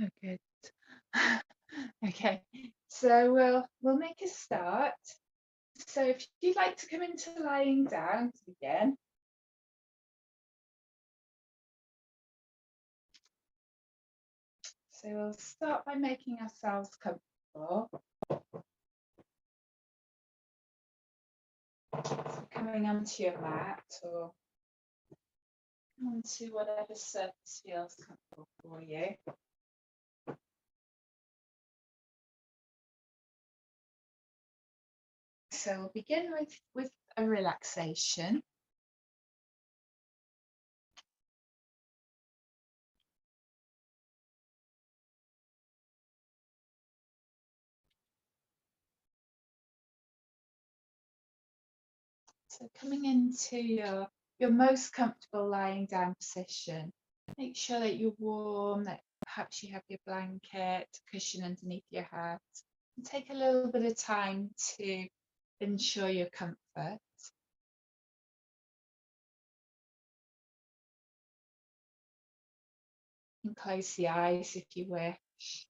Oh, good. Okay, so we'll make a start. So if you'd like to come into lying down to begin, so we'll start by making ourselves comfortable. So coming onto your mat or onto whatever surface feels comfortable for you. So we'll begin with a relaxation. So coming into your most comfortable lying down position, make sure that you're warm, that perhaps you have your blanket, cushion underneath your head. And take a little bit of time to ensure your comfort. And close the eyes if you wish.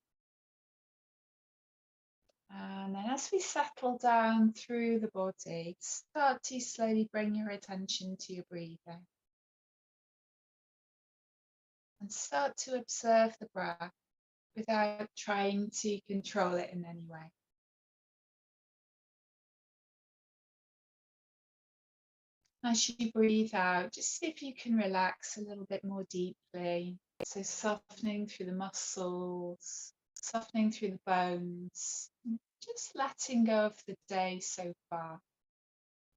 And then as we settle down through the body, start to slowly bring your attention to your breathing. And start to observe the breath without trying to control it in any way. As you breathe out, just see if you can relax a little bit more deeply. So softening through the muscles, softening through the bones, just letting go of the day so far,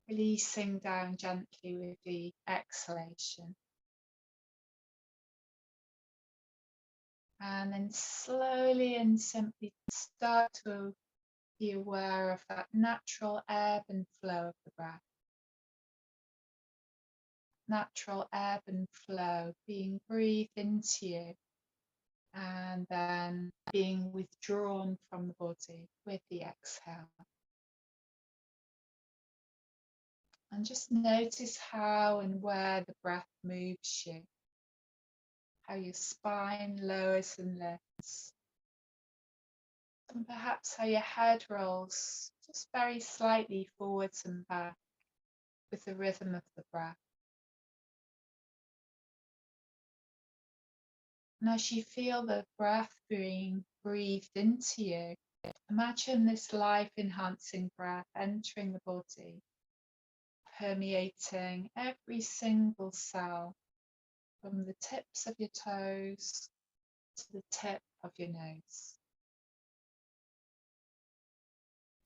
releasing down gently with the exhalation. And then slowly and simply start to be aware of that natural ebb and flow of the breath. Natural ebb and flow being breathed into you and then being withdrawn from the body with the exhale. And just notice how and where the breath moves you, how your spine lowers and lifts, and perhaps how your head rolls just very slightly forwards and back with the rhythm of the breath. And as you feel the breath being breathed into you, imagine this life-enhancing breath entering the body, permeating every single cell from the tips of your toes to the tip of your nose.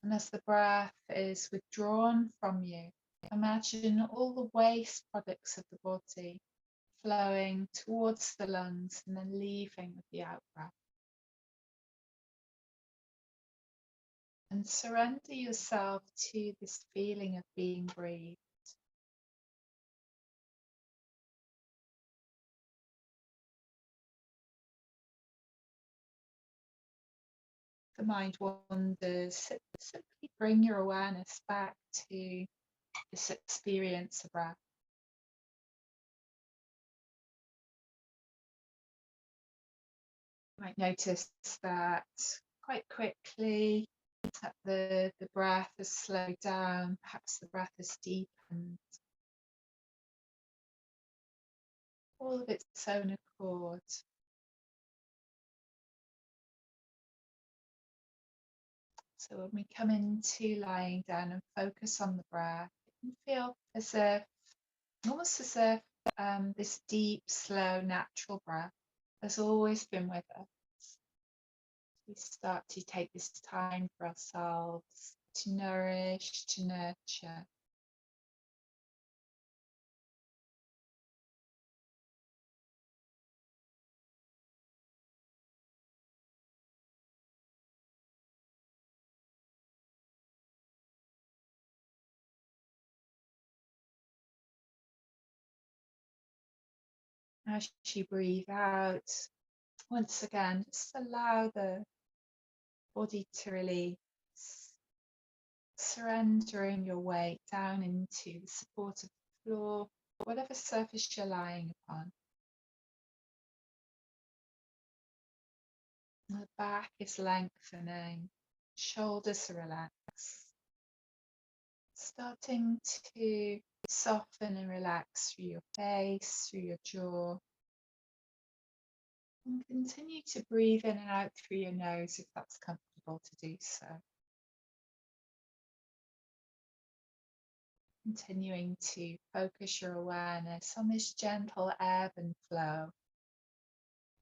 And as the breath is withdrawn from you, imagine all the waste products of the body flowing towards the lungs and then leaving with the out breath. And surrender yourself to this feeling of being breathed. The mind wanders, simply bring your awareness back to this experience of breath. You might notice that quite quickly that the breath has slowed down, perhaps the breath has deepened, all of its own accord. So when we come into lying down and focus on the breath, it can feel as if, almost as if this deep, slow, natural breath has always been with us. We start to take this time for ourselves to nourish, to nurture. As you breathe out, once again, just allow the body to release, surrendering your weight down into the support of the floor, whatever surface you're lying upon. The back is lengthening, shoulders are relaxed. Starting to soften and relax through your face, through your jaw. And continue to breathe in and out through your nose if that's comfortable to do so. Continuing to focus your awareness on this gentle ebb and flow.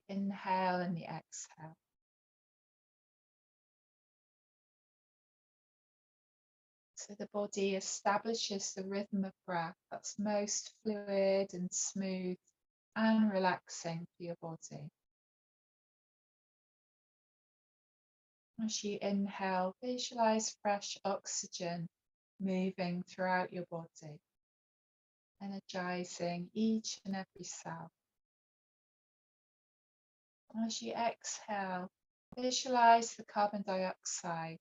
Inhale and the exhale. So the body establishes the rhythm of breath that's most fluid and smooth and relaxing for your body. As you inhale, visualize fresh oxygen moving throughout your body, energizing each and every cell. As you exhale, visualize the carbon dioxide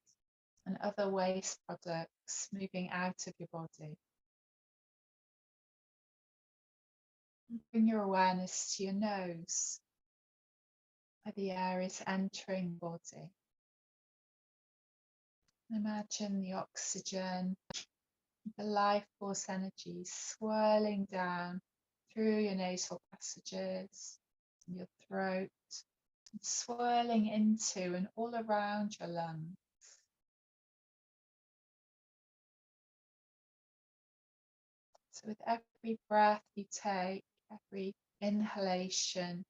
and other waste products moving out of your body. Bring your awareness to your nose, where the air is entering the body. Imagine the oxygen, the life force energy swirling down through your nasal passages, your throat, and swirling into and all around your lungs. So with every breath you take, every inhalation,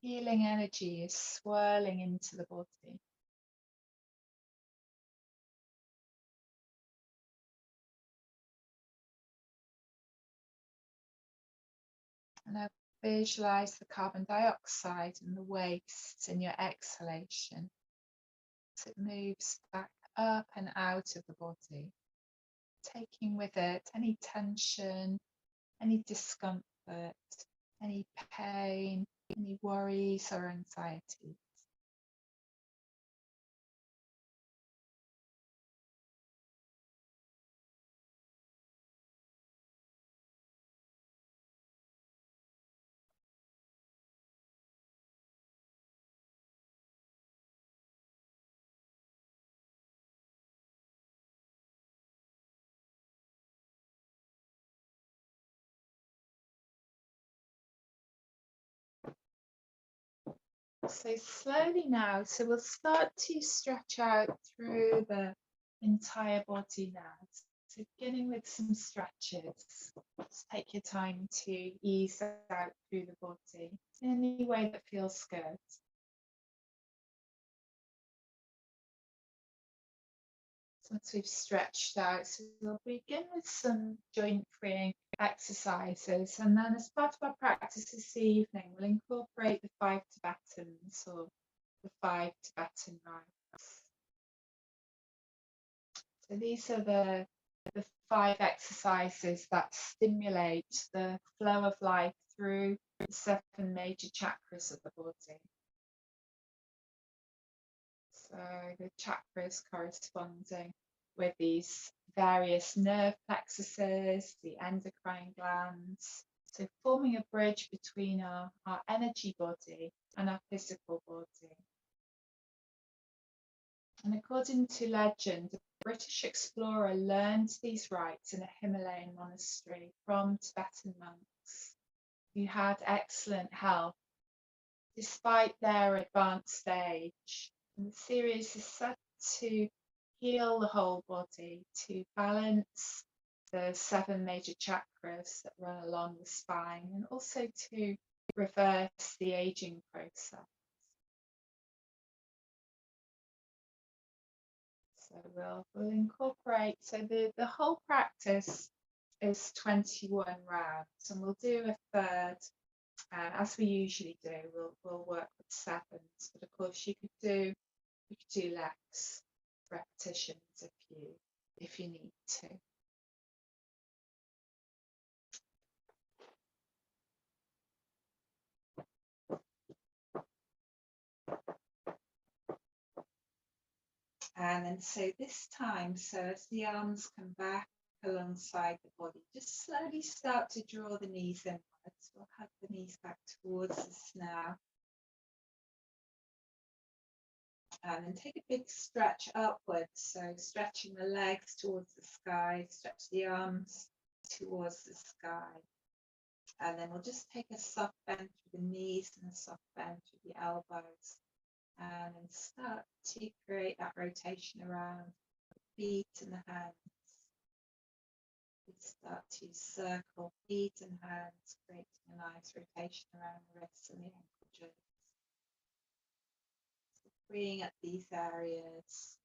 healing energy is swirling into the body. And now visualize the carbon dioxide and the waste in your exhalation as it moves back up and out of the body, taking with it any tension, any discomfort, any pain, any worries or anxieties. So slowly now, so we'll start to stretch out through the entire body now. So beginning with some stretches. Just take your time to ease out through the body in any way that feels good. So once we've stretched out, so we'll begin with some joint freeing exercises. And then as part of our practice this evening, we'll incorporate the 5 Tibetans or the 5 Tibetan rites. So these are the 5 exercises that stimulate the flow of life through the 7 major chakras of the body. So the chakras corresponding with these various nerve plexuses, the endocrine glands. So forming a bridge between our energy body and our physical body. And according to legend, a British explorer learned these rites in a Himalayan monastery from Tibetan monks who had excellent health despite their advanced age. And the series is set to heal the whole body, to balance the 7 major chakras that run along the spine, and also to reverse the aging process. So we'll incorporate, so the whole practice is 21 rounds, and we'll do a third, as we usually do, we'll work with 7s, but of course you could do less repetitions if you need to. And then so this time, so as the arms come back alongside the body, just slowly start to draw the knees inwards. We'll hug the knees back towards us now. And then take a big stretch upwards. So stretching the legs towards the sky, stretch the arms towards the sky. And then we'll just take a soft bend through the knees and a soft bend through the elbows. And then start to create that rotation around the feet and the hands. We start to circle feet and hands, creating a nice rotation around the wrists and the ankle joints. So freeing up these areas.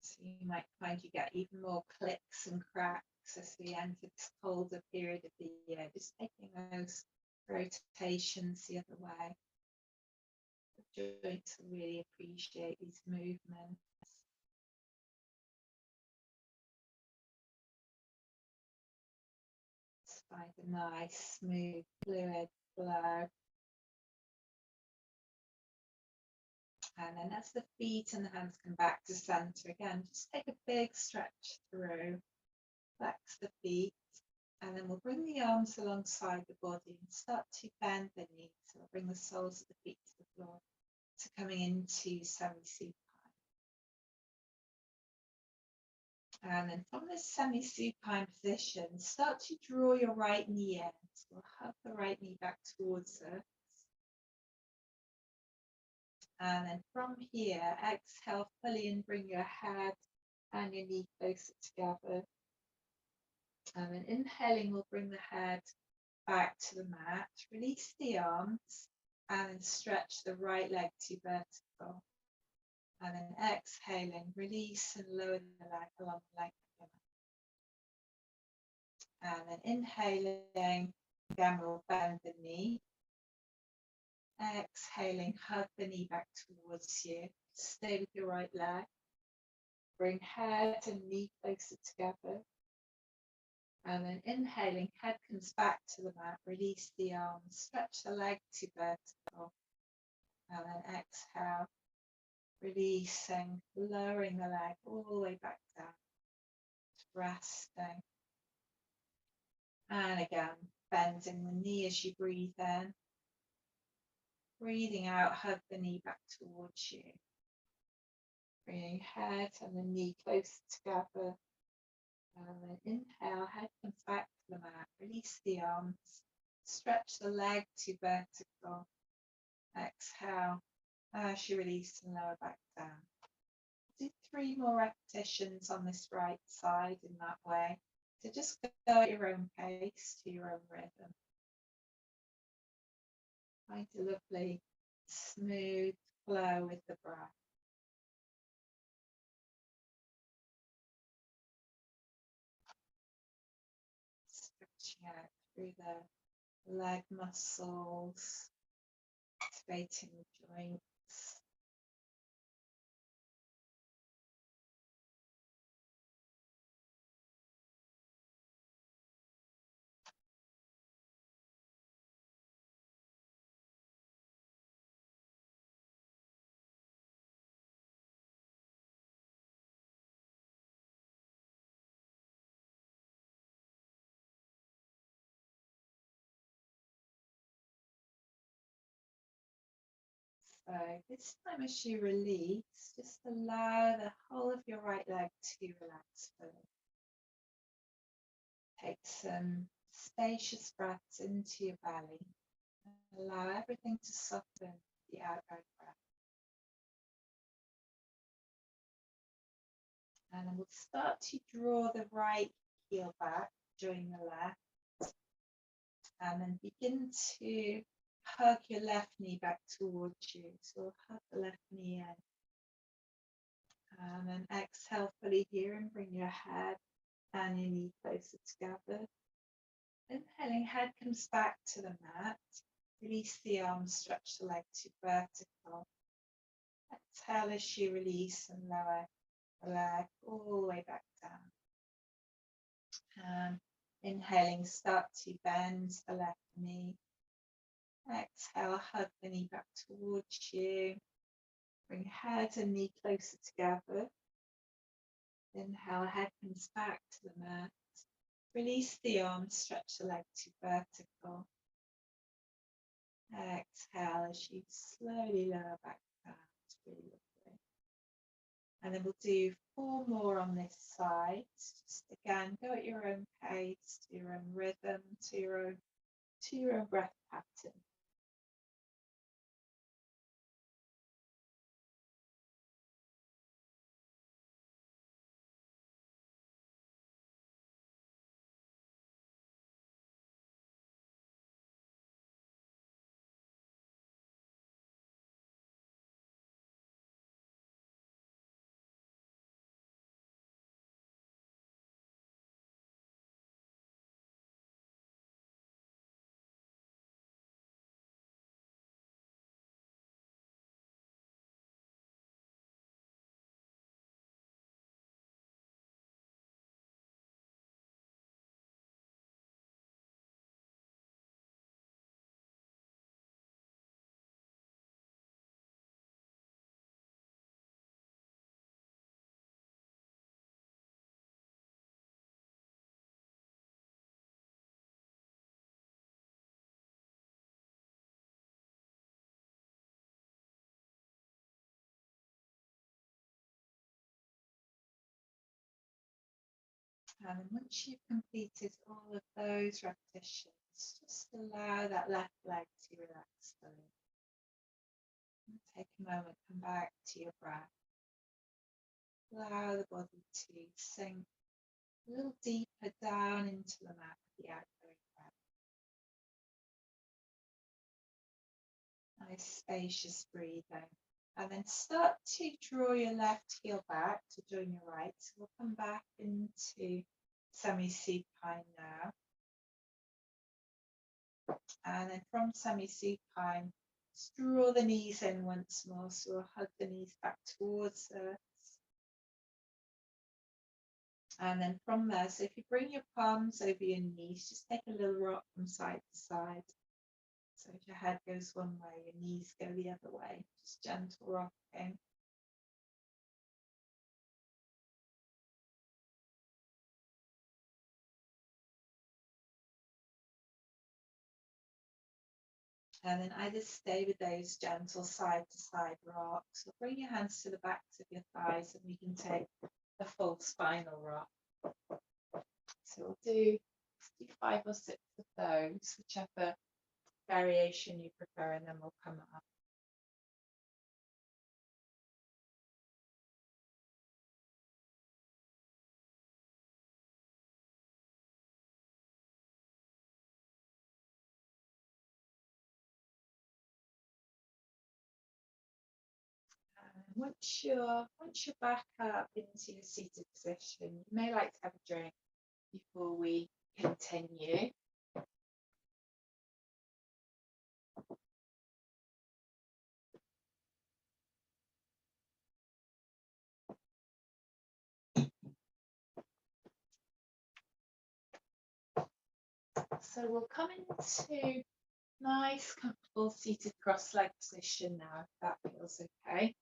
So you might find you get even more clicks and cracks as we enter this colder period of the year, just taking those rotations the other way. The joints will really appreciate these movements. Just find a nice, smooth, fluid flow. And then as the feet and the hands come back to center again, just take a big stretch through, flex the feet, and then we'll bring the arms alongside the body and start to bend the knees. So we'll bring the soles of the feet to the floor, to coming into semi-supine. And then from this semi-supine position, start to draw your right knee in. So we'll hug the right knee back towards us. And then from here, exhale fully and bring your head and your knee closer together. And then inhaling, we'll bring the head back to the mat. Release the arms and then stretch the right leg to vertical. And then exhaling, release and lower the leg along the leg. And then inhaling, again we'll bend the knee. Exhaling, hug the knee back towards you. Stay with your right leg. Bring head and knee closer together. And then inhaling, head comes back to the mat. Release the arms, stretch the leg to vertical. And then exhale, releasing, lowering the leg all the way back down. Resting. And again, bending the knee as you breathe in. Breathing out, hug the knee back towards you. Bringing head and the knee close together. And then inhale, head comes back to the mat. Release the arms. Stretch the leg to vertical. Exhale as you release and lower back down. Do 3 more repetitions on this right side in that way. So just go at your own pace, to your own rhythm. Find a lovely, smooth flow with the breath. Stretching out through the leg muscles, activating the joints. So this time as you release, just allow the whole of your right leg to relax fully. Take some spacious breaths into your belly. Allow everything to soften the out-breath breath. And then we'll start to draw the right heel back, join the left. And then begin to hug your left knee back towards you. So we'll hug the left knee in. And then exhale fully here and bring your head and your knee closer together. Inhaling, head comes back to the mat. Release the arms, stretch the leg to vertical. Exhale as you release and lower the leg all the way back down. And Inhaling, start to bend the left knee. Exhale, hug the knee back towards you. Bring head and knee closer together. Inhale, head comes back to the mat. Release the arms, stretch the leg to vertical. Exhale as you slowly lower back down. It's really lovely. And then we'll do 4 more on this side. Just again, go at your own pace, to your own rhythm, to your own breath pattern. And then once you've completed all of those repetitions, just allow that left leg to relax fully. And take a moment, come back to your breath. Allow the body to sink a little deeper down into the mat with the outgoing breath. Nice spacious breathing. And then start to draw your left heel back to join your right. So we'll come back into semi-supine now. And then from semi-supine, just draw the knees in once more. So we'll hug the knees back towards us. And then from there, so if you bring your palms over your knees, just take a little rock from side to side. So if your head goes one way, your knees go the other way. Just gentle rocking. And then either stay with those gentle side to side rocks, or bring your hands to the backs of your thighs and we can take a full spinal rock. So we'll do 5 or 6 of those, whichever variation you prefer, and then we'll come up. Once you're back up into your seated position, you may like to have a drink before we continue. So we'll come into nice, comfortable seated cross-leg position now, if that feels okay.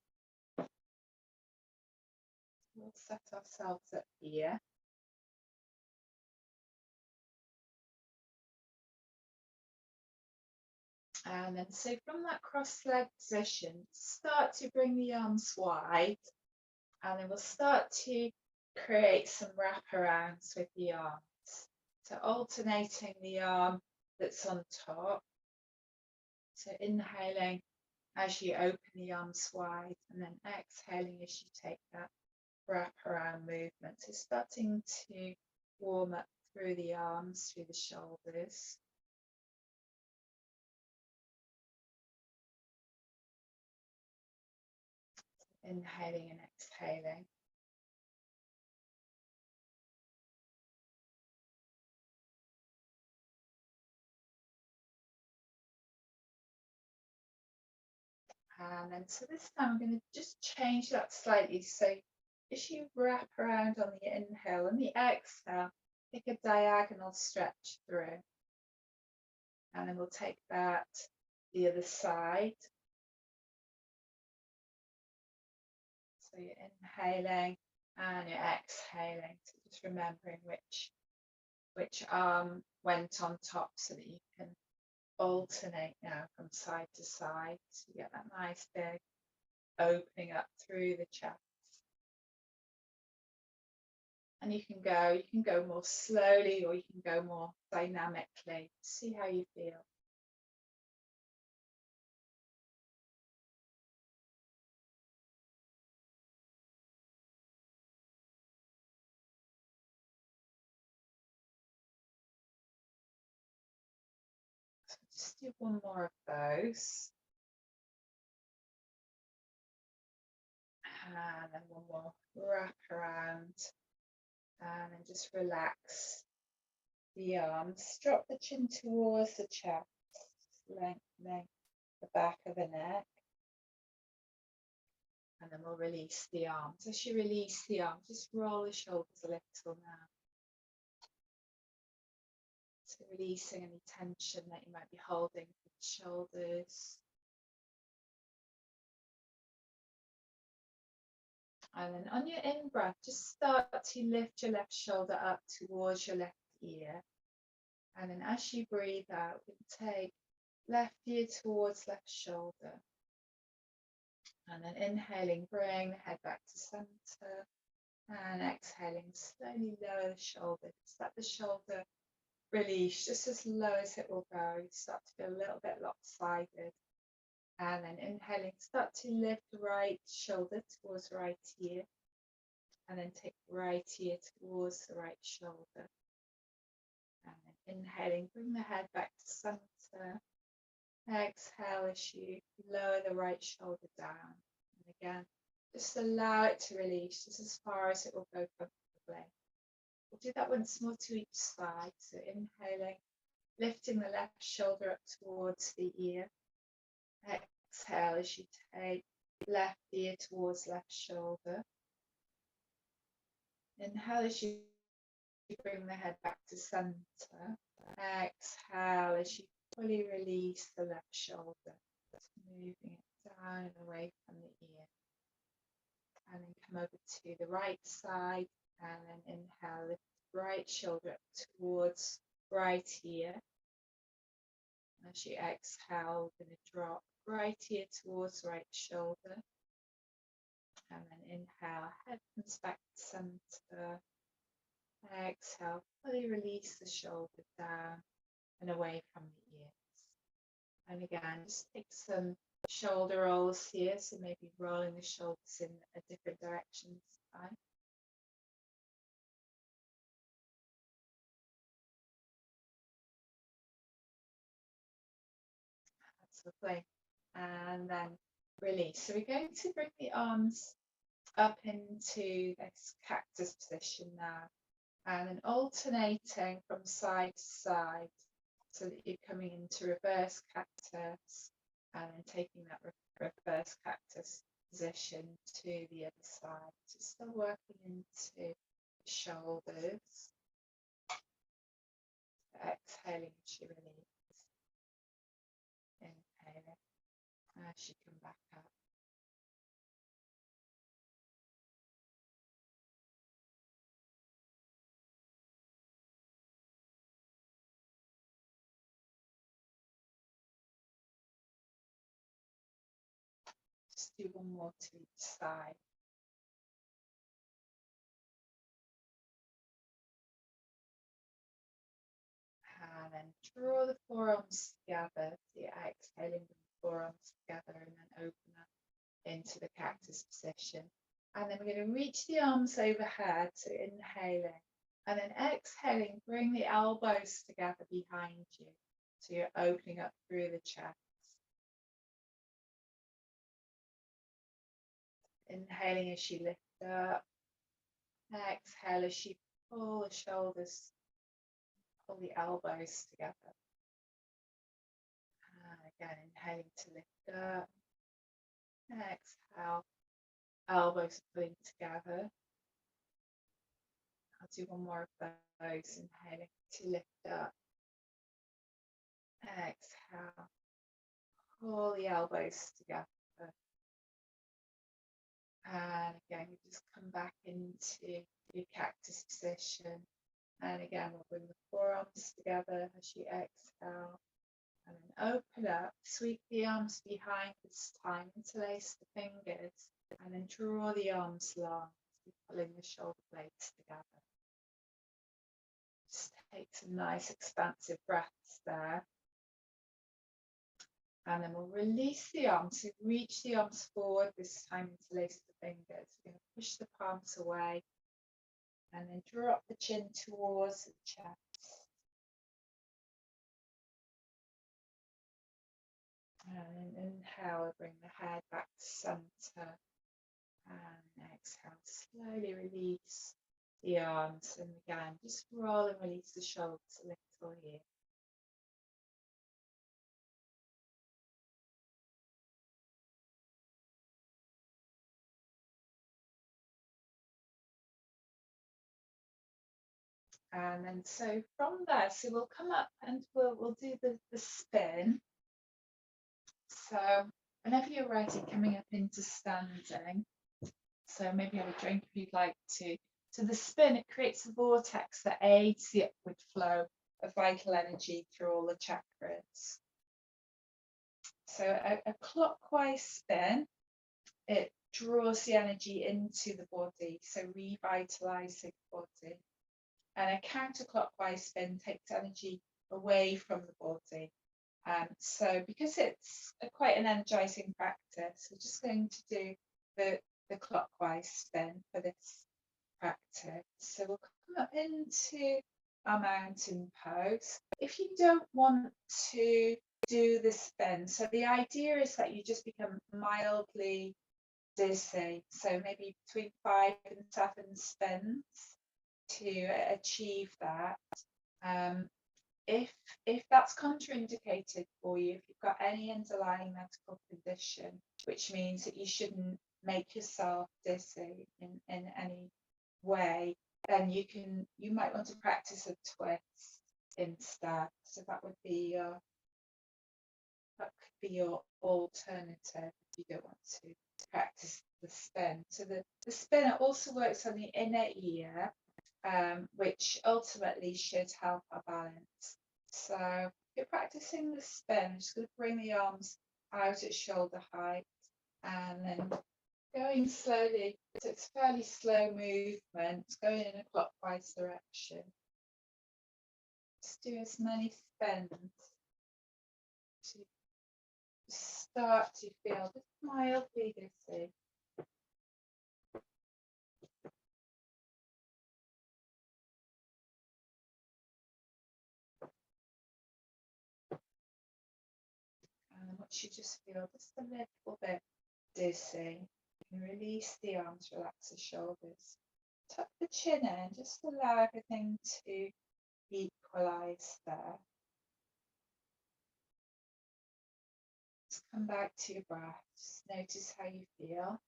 We'll set ourselves up here. And then so from that cross-leg position, start to bring the arms wide, and then we'll start to create some wraparounds with the arms. So alternating the arm that's on top. So inhaling as you open the arms wide, and then exhaling as you take that wraparound movement. So starting to warm up through the arms, through the shoulders. Inhaling and exhaling. And then so this time I'm going to just change that slightly. So as you wrap around on the inhale and the exhale, Pick a diagonal stretch through. And then we'll take that the other side. So you're inhaling and you're exhaling. So just remembering which arm went on top so that you can alternate now from side to side. So you get that nice big opening up through the chest. And you can go more slowly or you can go more dynamically. See how you feel. So just do one more of those. And then one more wrap around. And then just relax the arms. Drop the chin towards the chest, lengthening the back of the neck. And then we'll release the arms. As you release the arms, just roll the shoulders a little now. So releasing any tension that you might be holding with the shoulders. And then on your in-breath, just start to lift your left shoulder up towards your left ear. And then as you breathe out, we can take left ear towards left shoulder. And then inhaling, bring the head back to center. And exhaling, slowly lower the shoulder. Just let the shoulder release just as low as it will go. You start to feel a little bit lopsided. And then inhaling, start to lift the right shoulder towards the right ear. And then take the right ear towards the right shoulder. And then inhaling, bring the head back to center. Exhale as you lower the right shoulder down. And again, just allow it to release just as far as it will go comfortably. We'll do that once more to each side. So inhaling, lifting the left shoulder up towards the ear. Exhale as you take left ear towards left shoulder. Inhale as you bring the head back to center. Exhale as you fully release the left shoulder. Just moving it down and away from the ear. And then come over to the right side. And then inhale, lift the right shoulder up towards right ear. As you exhale, we're going to drop right ear towards right shoulder. And then inhale, head comes back to center. Exhale, fully release the shoulder down and away from the ears. And again, just take some shoulder rolls here. So maybe rolling the shoulders in a different direction this time. That's lovely. And then release. So we're going to bring the arms up into this cactus position now. And then alternating from side to side so that you're coming into reverse cactus and then taking that reverse cactus position to the other side. So still working into the shoulders. Exhaling as you release. Inhaling as you come back up. Just do one more to each side. And then draw the forearms together. So you're exhaling the forearms together and then open up into the cactus position. And then we're going to reach the arms overhead. So inhaling. And then exhaling, bring the elbows together behind you. So you're opening up through the chest. Inhaling as you lift up. Exhale as you pull the shoulders, pull the elbows together. And again, inhaling to lift up. Exhale, elbows pulling together. I'll do one more of those. Inhaling to lift up. Exhale. Pull the elbows together. And again, you just come back into your cactus position. And again, we'll bring the forearms together as you exhale. And then open up, sweep the arms behind this time, interlace the fingers, and then draw the arms long, pulling the shoulder blades together. Just take some nice expansive breaths there. And then we'll release the arms, so reach the arms forward, this time interlace the fingers. We're going to push the palms away and then drop the chin towards the chest. And inhale, bring the head back to center. And exhale, slowly release the arms. And again, just roll and release the shoulders a little here. And then so from there, so we'll come up and we'll do the spin. So whenever you're ready, coming up into standing. So maybe have a drink if you'd like to. So the spin, it creates a vortex that aids the upward flow of vital energy through all the chakras. So a clockwise spin, it draws the energy into the body, so revitalizing the body. And a counterclockwise spin takes energy away from the body. So because it's quite an energizing practice, we're just going to do the clockwise spin for this practice. So we'll come up into our mountain pose. If you don't want to do the spin, so the idea is that you just become mildly dizzy, so maybe between 5 and 7 spins to achieve that. If that's contraindicated for you, if you've got any underlying medical condition, which means that you shouldn't make yourself dizzy in any way, then you might want to practice a twist instead. So that could be your alternative if you don't want to practice the spin. So the spin also works on the inner ear, which ultimately should help our balance. So if you're practicing the spin, I'm just going to bring the arms out at shoulder height and then going slowly. So it's fairly slow movement, going in a clockwise direction. Just do as many spins to start to feel just mildly dizzy. And once you just feel just a little bit dizzy, you can release the arms, relax the shoulders, tuck the chin in, just allow everything to equalize there. Just come back to your breath, just notice how you feel.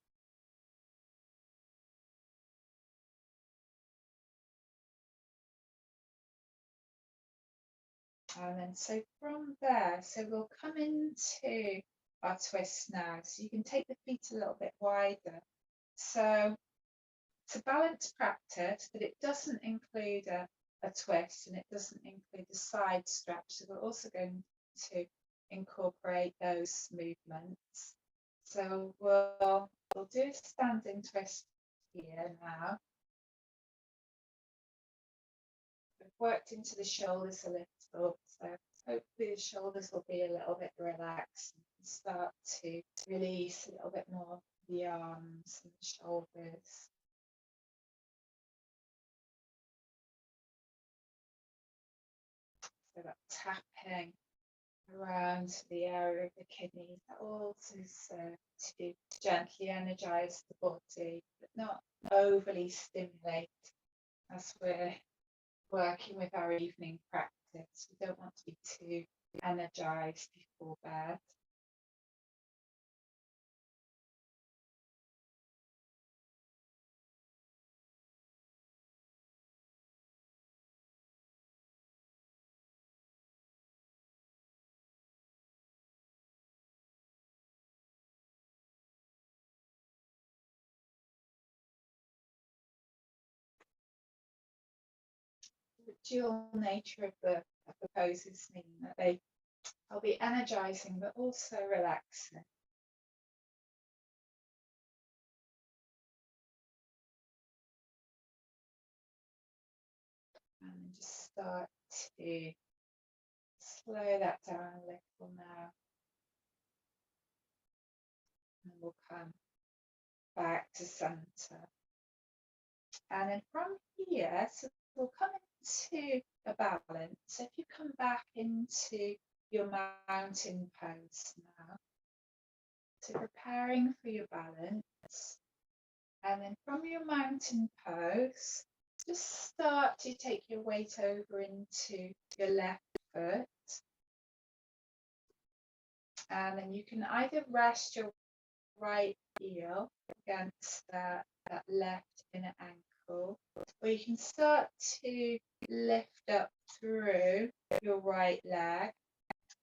And then so from there, so we'll come into our twist now. So you can take the feet a little bit wider. So it's a balanced practice, but it doesn't include a twist and it doesn't include a side stretch. So we're also going to incorporate those movements. So we'll do a standing twist here now. We've worked into the shoulders a little, so hopefully the shoulders will be a little bit relaxed and start to release a little bit more the arms and the shoulders. So that tapping around the area of the kidneys, that also serves to gently energize the body, but not overly stimulate as we're working with our evening practice. We don't want to be too energized before bed. dual nature of the poses mean that they'll be energizing but also relaxing. And just start to slow that down a little now. And we'll come back to center. And then from here, so we'll come into a balance. So if you come back into your mountain pose now, so preparing for your balance. And then from your mountain pose, just start to take your weight over into your left foot. And then you can either rest your right heel against that left inner ankle, or you can start to lift up through your right leg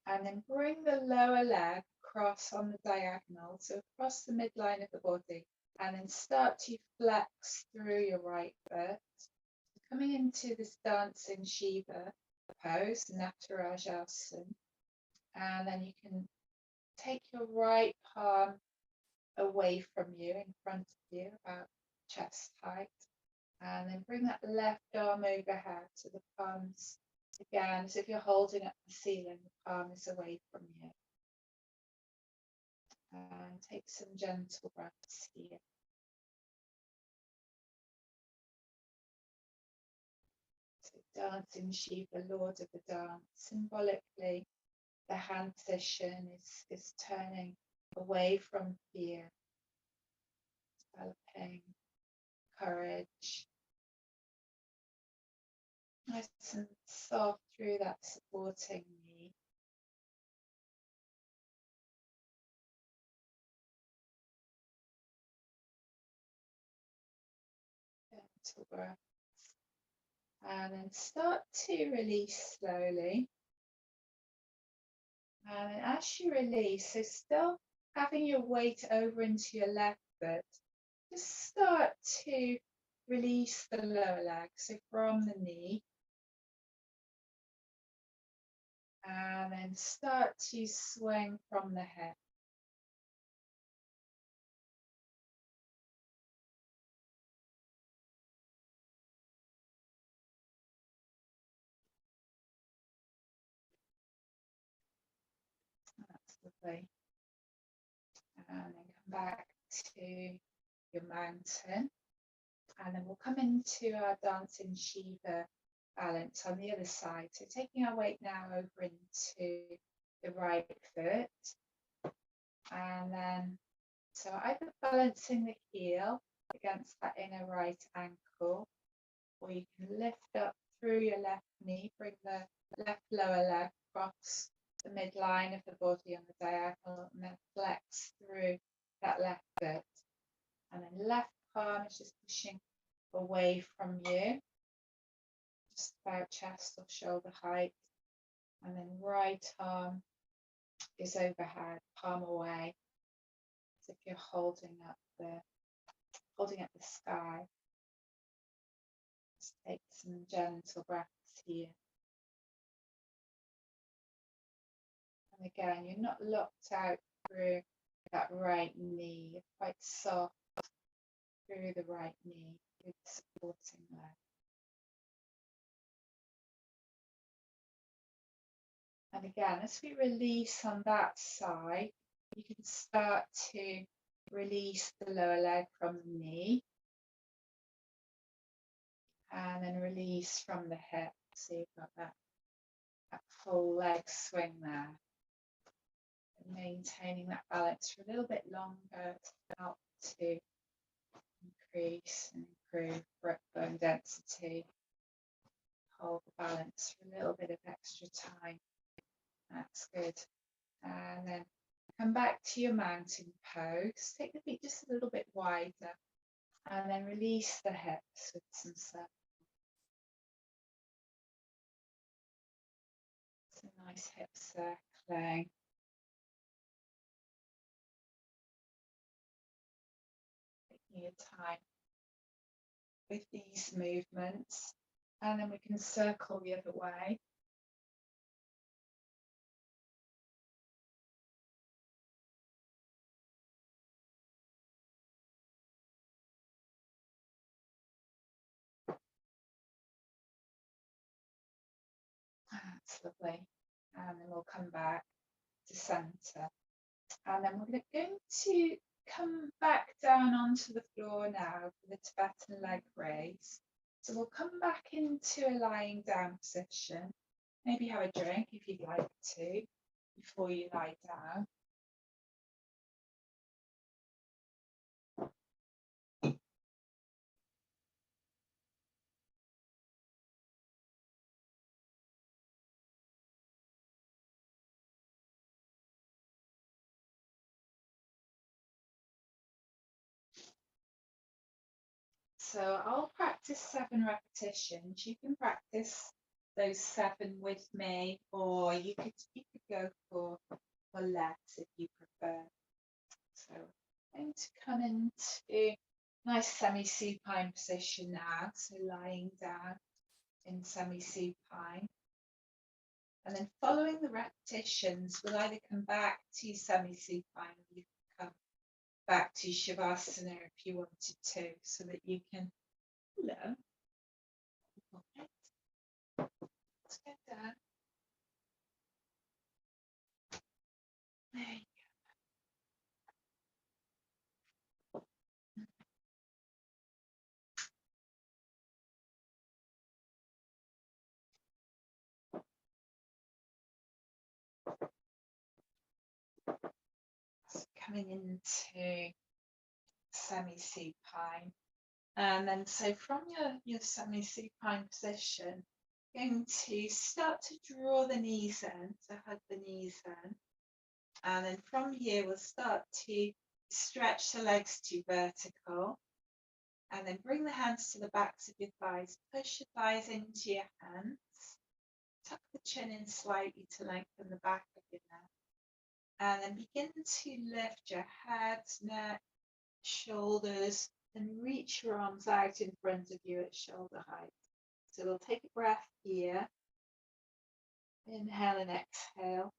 and then bring the lower leg across on the diagonal, so across the midline of the body, and then start to flex through your right foot, coming into this dancing Shiva pose, Natarajasana, and then you can take your right palm away from you, in front of you, about chest height, and then bring that left arm overhead, so the palms, again, as if you're holding up the ceiling, the palm is away from you. And take some gentle breaths here. So dancing Shiva, Lord of the dance, symbolically, the hand position is turning away from fear, developing courage, nice and soft through that supporting knee. Gentle breaths. And then start to release slowly. And then as you release, so still having your weight over into your left foot, just start to release the lower leg, so from the knee. And then start to swing from the hip. That's lovely. And then come back to your mountain. And then we'll come into our dancing Shiva balance on the other side. So taking our weight now over into the right foot. And then, so either balancing the heel against that inner right ankle, or you can lift up through your left knee, bring the left lower leg across the midline of the body on the diagonal, and then flex through that left foot. And then left palm is just pushing away from you, just about chest or shoulder height. And then right arm is overhead, palm away, as if you're holding up the sky. Just take some gentle breaths here. And again, you're not locked out through that right knee. You're quite soft through the right knee with the supporting leg. And again, as we release on that side, you can start to release the lower leg from the knee. And then release from the hip. So you've got that full leg swing there. And maintaining that balance for a little bit longer to help to increase and improve breath bone density. Hold the balance for a little bit of extra time. That's good. And then come back to your mountain pose. Take the feet just a little bit wider. And then release the hips with some circle. It's a nice hip circling. Taking your time with these movements. And then we can circle the other way. That's lovely. And then we'll come back to center. And then we're going to come back down onto the floor now for the Tibetan leg raise. So we'll come back into a lying down position. Maybe have a drink if you'd like to before you lie down. So I'll practice 7 repetitions. You can practice those 7 with me, or you could go for less if you prefer. So I'm going to come into nice semi-supine position now. So lying down in semi-supine. And then following the repetitions, we'll either come back to semi-supine or you can come back to Shavasana if you wanted to, so that you can learn. Let's get down. There you go. So coming into semi-supine. And then so from your semi-supine position, going to start to draw the knees in, so hug the knees in. And then from here, we'll start to stretch the legs to vertical. And then bring the hands to the backs of your thighs. Push your thighs into your hands. Tuck the chin in slightly to lengthen the back of your neck. And then begin to lift your head, neck, shoulders, and reach your arms out in front of you at shoulder height. So we'll take a breath here. Inhale and exhale.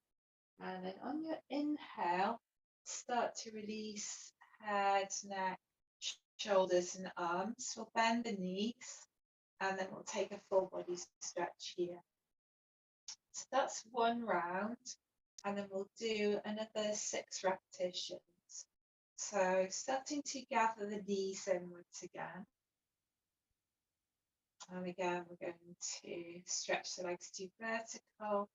And then on your inhale, start to release head, neck, shoulders, and arms. We'll bend the knees, and then we'll take a full body stretch here. So that's 1 round, and then we'll do another 6 repetitions. So starting to gather the knees inwards again. And again, we're going to stretch the legs to vertical.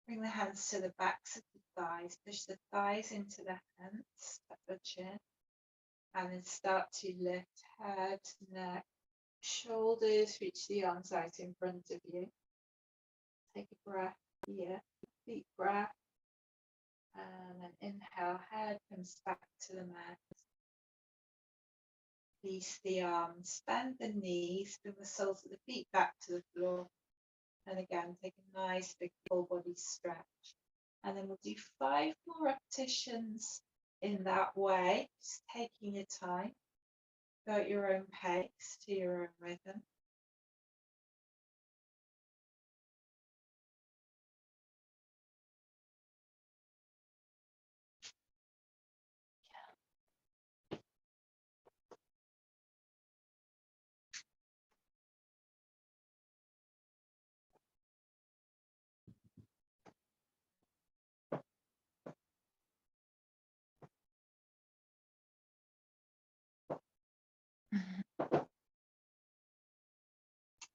Bring the hands to the backs of the thighs. Push the thighs into the hands, tuck the chin. And then start to lift head, neck, shoulders, reach the arms out in front of you. Take a breath here, deep breath. And then inhale, head comes back to the mat. Release the arms, bend the knees, bring the soles of the feet back to the floor. And again, take a nice big full body stretch. And then we'll do 5 more repetitions in that way, just taking your time. Go at your own pace, to your own rhythm.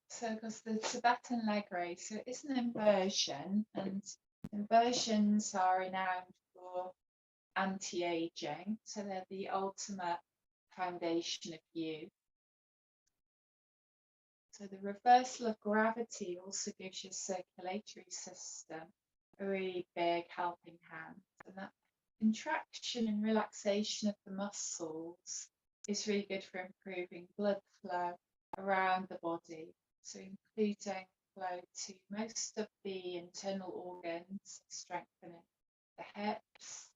So, because the Tibetan leg raise, so it's an inversion, and inversions are renowned for anti-aging. So they're the ultimate foundation of youth. So the reversal of gravity also gives your circulatory system a really big helping hand. And that contraction and relaxation of the muscles is really good for improving blood flow around the body. So including flow to most of the internal organs, strengthening the hips,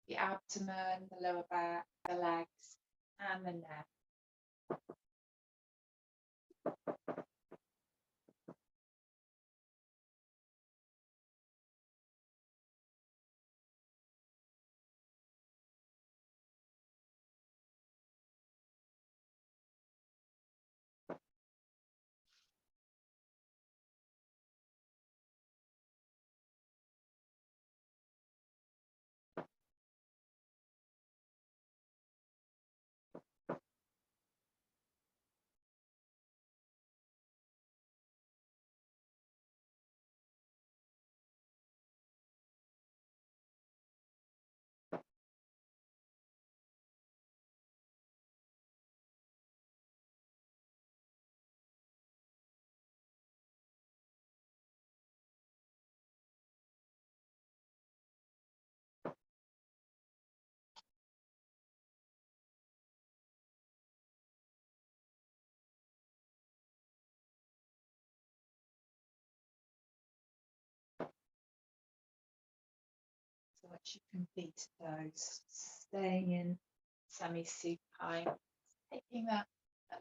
the abdomen, the lower back, the legs, and the neck. Once you've completed those, staying in semi-supine, taking that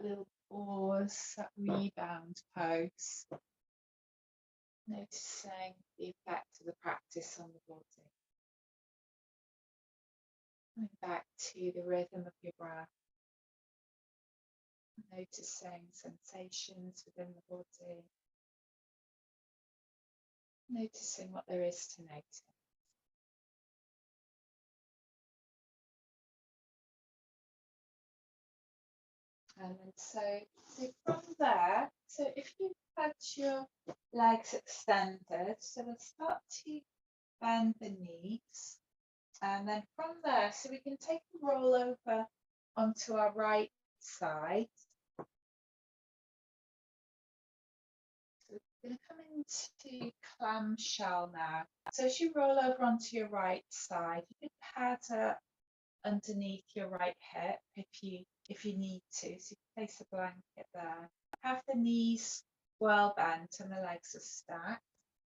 little pause, that rebound pose, noticing the effect of the practice on the body. Coming back to the rhythm of your breath, noticing sensations within the body, noticing what there is to notice. And then so from there, so if you've had your legs extended, so we'll start to bend the knees. And then from there, so we can take a roll over onto our right side. So we're going to come into clamshell now. So as you roll over onto your right side, you can pad it underneath your right hip if you need to. So you can place a blanket there. Have the knees well bent and the legs are stacked.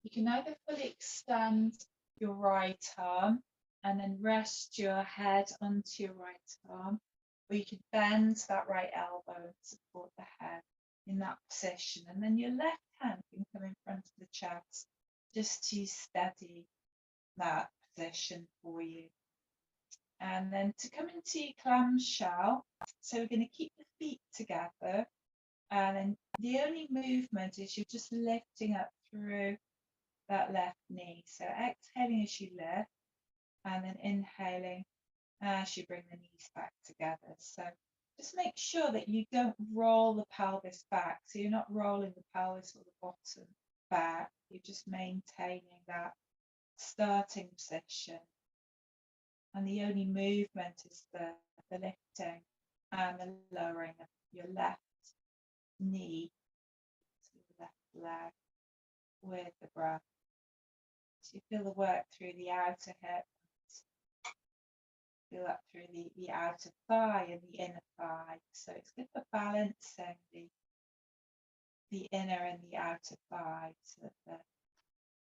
You can either fully extend your right arm and then rest your head onto your right arm, or you could bend that right elbow and support the head in that position. And then your left hand can come in front of the chest just to steady that position for you. And then to come into clamshell, so we're going to keep the feet together, and then the only movement is you're just lifting up through that left knee. So exhaling as you lift, and then inhaling as you bring the knees back together. So just make sure that you don't roll the pelvis back. So you're not rolling the pelvis or the bottom back. You're just maintaining that starting position. And the only movement is the lifting and the lowering of your left knee to the left leg with the breath. So you feel the work through the outer hip, feel that through the outer thigh and the inner thigh. So it's good for balancing the inner and the outer thigh so that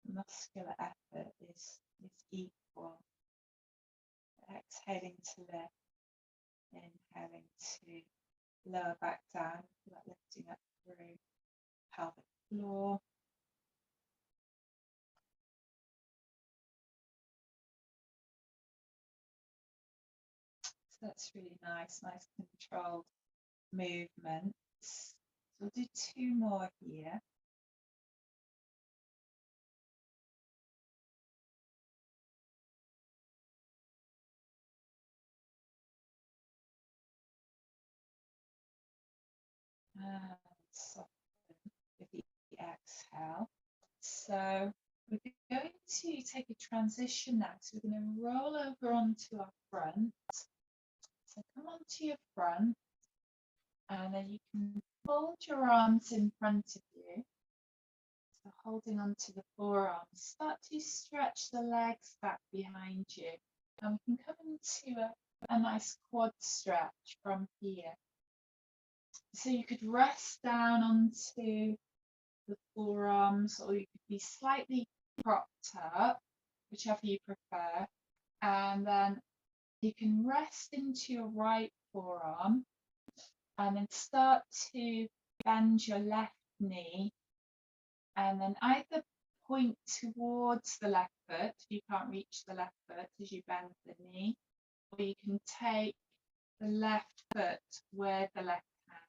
the muscular effort is equal. Exhaling to lift, inhaling to lower back down, like lifting up through pelvic floor. So that's really nice controlled movements. So we'll do 2 more here. And soften with the exhale. So we're going to take a transition now. So we're going to roll over onto our front. So come onto your front, and then you can fold your arms in front of you. So holding onto the forearms, start to stretch the legs back behind you. And we can come into a nice quad stretch from here. So you could rest down onto the forearms, or you could be slightly propped up, whichever you prefer. And then you can rest into your right forearm and then start to bend your left knee, and then either point towards the left foot if you can't reach the left foot as you bend the knee, or you can take the left foot with the left hand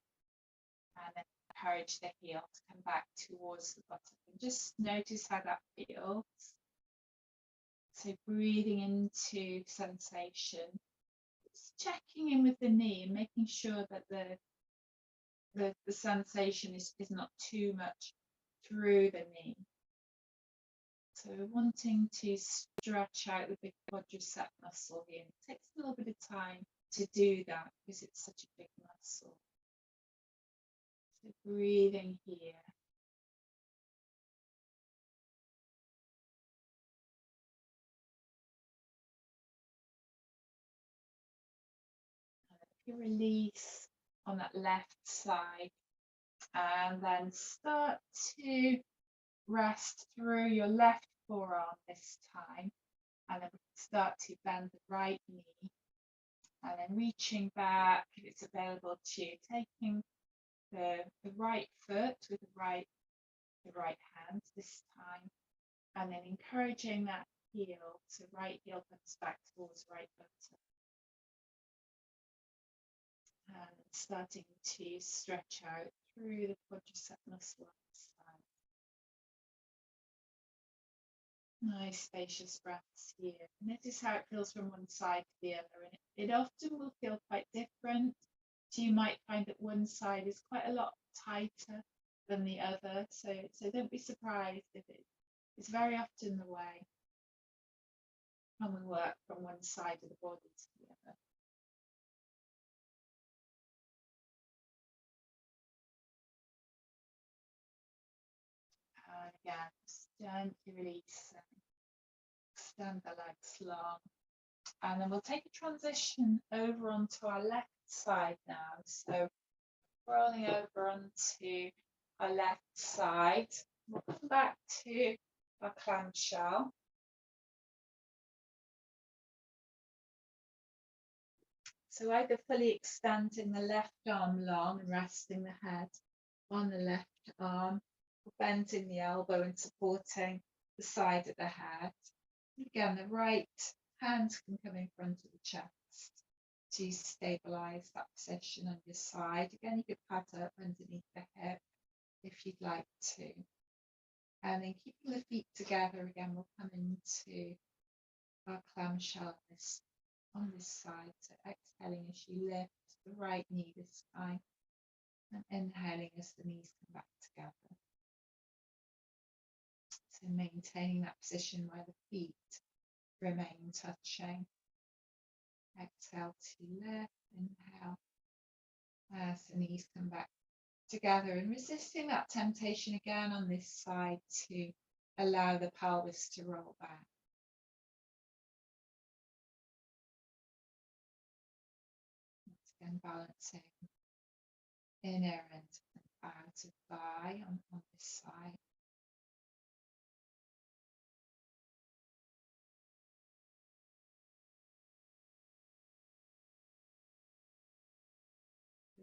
and then encourage the heel to come back towards the bottom. And just notice how that feels. So breathing into sensation, just checking in with the knee and making sure that the sensation is not too much through the knee. So we're wanting to stretch out the big quadricep muscle here. It takes a little bit of time to do that because it's such a big muscle. So breathing here. And if you release on that left side, and then start to rest through your left forearm this time. And then we can start to bend the right knee. And then reaching back, if it's available to you, taking the right foot with the right hand this time. And then encouraging that heel, so right heel comes back towards right buttock. And starting to stretch out through the quadricep muscle on the side. Nice spacious breaths here. Notice how it feels from one side to the other, and it often will feel quite different. So you might find that one side is quite a lot tighter than the other. So don't be surprised if it's very often the way when we work from one side of the body to the other. And again, just gently release and extend the legs long. And then we'll take a transition over onto our left side now. So rolling over onto our left side. We'll come back to our clamshell. So either fully extending the left arm long and resting the head on the left arm, or bending the elbow and supporting the side of the head. Again, the right hand can come in front of the chest to stabilize that position on your side. Again, you could pad up underneath the hip if you'd like to. And then keeping the feet together again, we'll come into our clamshell on this side. So exhaling as you lift the right knee this time, and inhaling as the knees come back together. So maintaining that position where the feet remain touching. Exhale to lift, inhale as the knees come back together, and resisting that temptation again on this side to allow the pelvis to roll back. Once again, balancing inner and outer thigh on this side.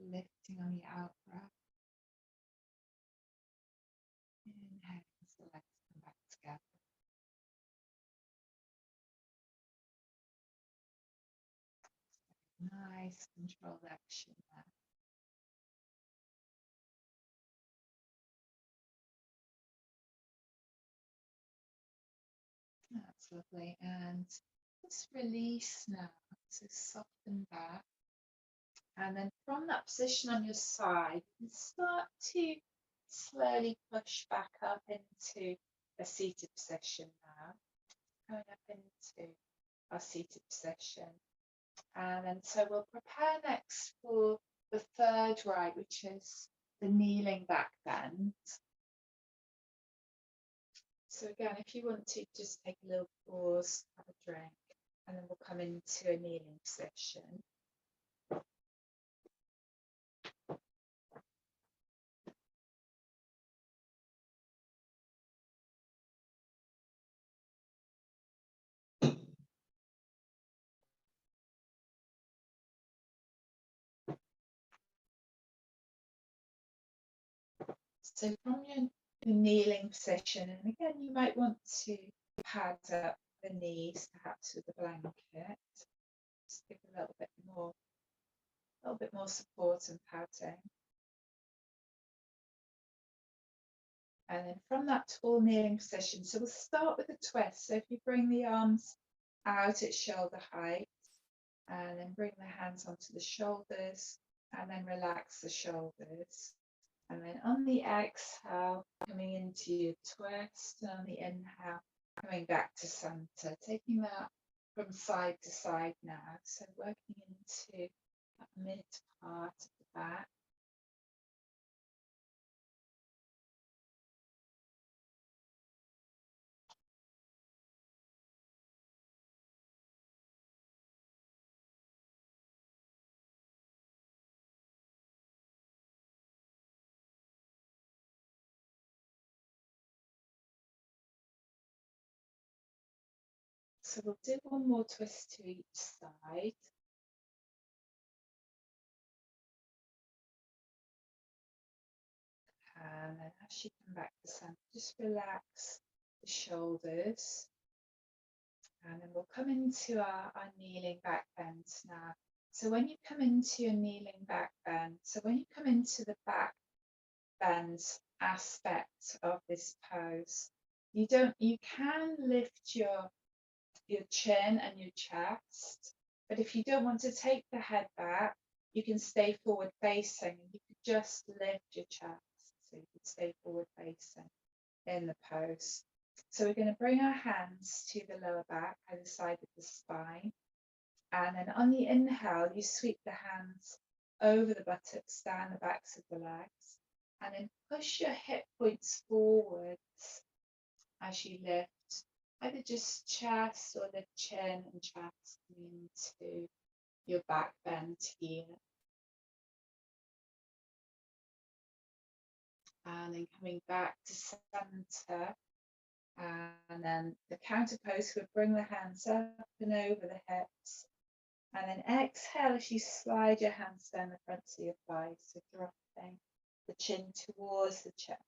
Lifting on the out breath. Inhale as the legs come back together. Nice controlled action there. That's lovely. And just release now. So soften back. And then from that position on your side, you can start to slowly push back up into a seated position now. Going up into our seated position. And then so we'll prepare next for the third ride, which is the kneeling back bend. So again, if you want to just take a little pause, have a drink, and then we'll come into a kneeling position. So from your kneeling position, and again, you might want to pad up the knees, perhaps with a blanket. Just give a little bit more support and padding. And then from that tall kneeling position, so we'll start with a twist. So if you bring the arms out at shoulder height, and then bring the hands onto the shoulders, and then relax the shoulders. And then on the exhale, coming into your twist, and on the inhale, coming back to center, taking that from side to side now. So working into that mid part of the back. So we'll do one more twist to each side. And then as you come back to center, just relax the shoulders. And then we'll come into our kneeling back bend now. So when you come into your kneeling back bend, so when you come into the back bend aspect of this pose, you can lift your chin and your chest, but if you don't want to take the head back, you can stay forward facing and you could just lift your chest. So you could stay forward facing in the pose. So we're going to bring our hands to the lower back, either side of the spine. And then on the inhale, you sweep the hands over the buttocks, down the backs of the legs. And then push your hip points forwards as you lift, either just chest or the chin and chest into your back bend here. And then coming back to center. And then the counter pose, we'll bring the hands up and over the hips. And then exhale as you slide your hands down the front of your thighs, so dropping the chin towards the chest.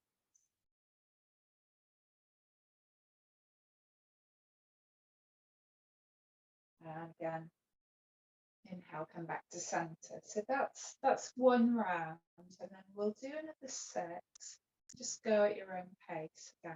And again, inhale, come back to center. So that's one round, and then we'll do another 6. Just go at your own pace again.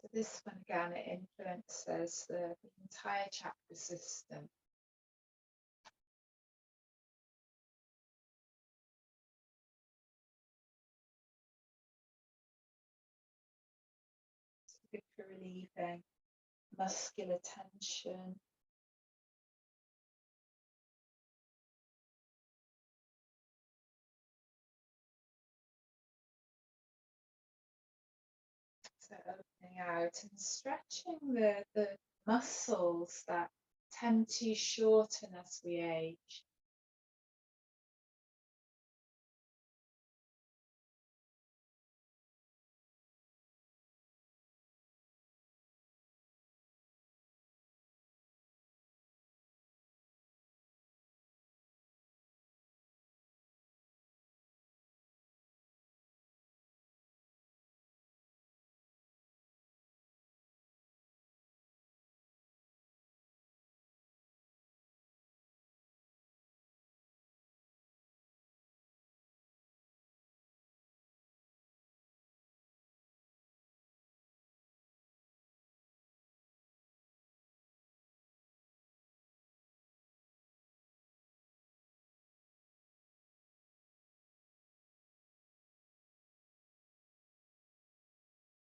So this one again, it influences the entire chakra system. It's good for relieving muscular tension. So opening out and stretching the muscles that tend to shorten as we age.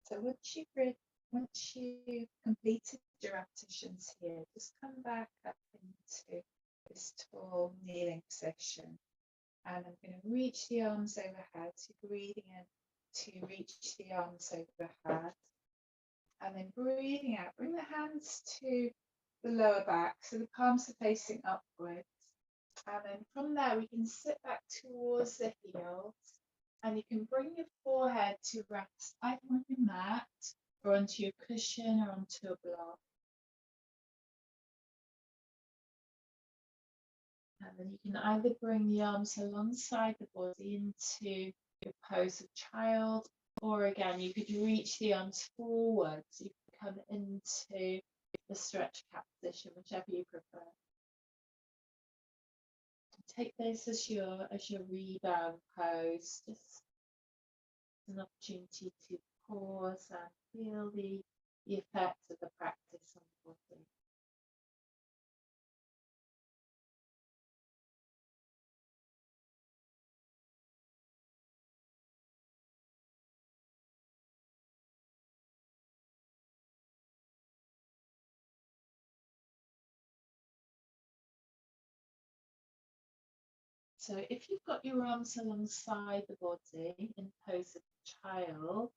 So once you've completed your repetitions here, just come back up into this tall kneeling position. And I'm going to reach the arms overhead. So breathing in to reach the arms overhead. And then breathing out, bring the hands to the lower back. So the palms are facing upwards. And then from there, we can sit back towards the heels. And you can bring your forehead to rest either on your mat or onto your cushion or onto a block. And then you can either bring the arms alongside the body into your pose of child, or again, you could reach the arms forwards. You can come into the stretch cat position, whichever you prefer. Take this as your rebound pose, just an opportunity to pause and feel the effects of the So if you've got your arms alongside the body in pose of child,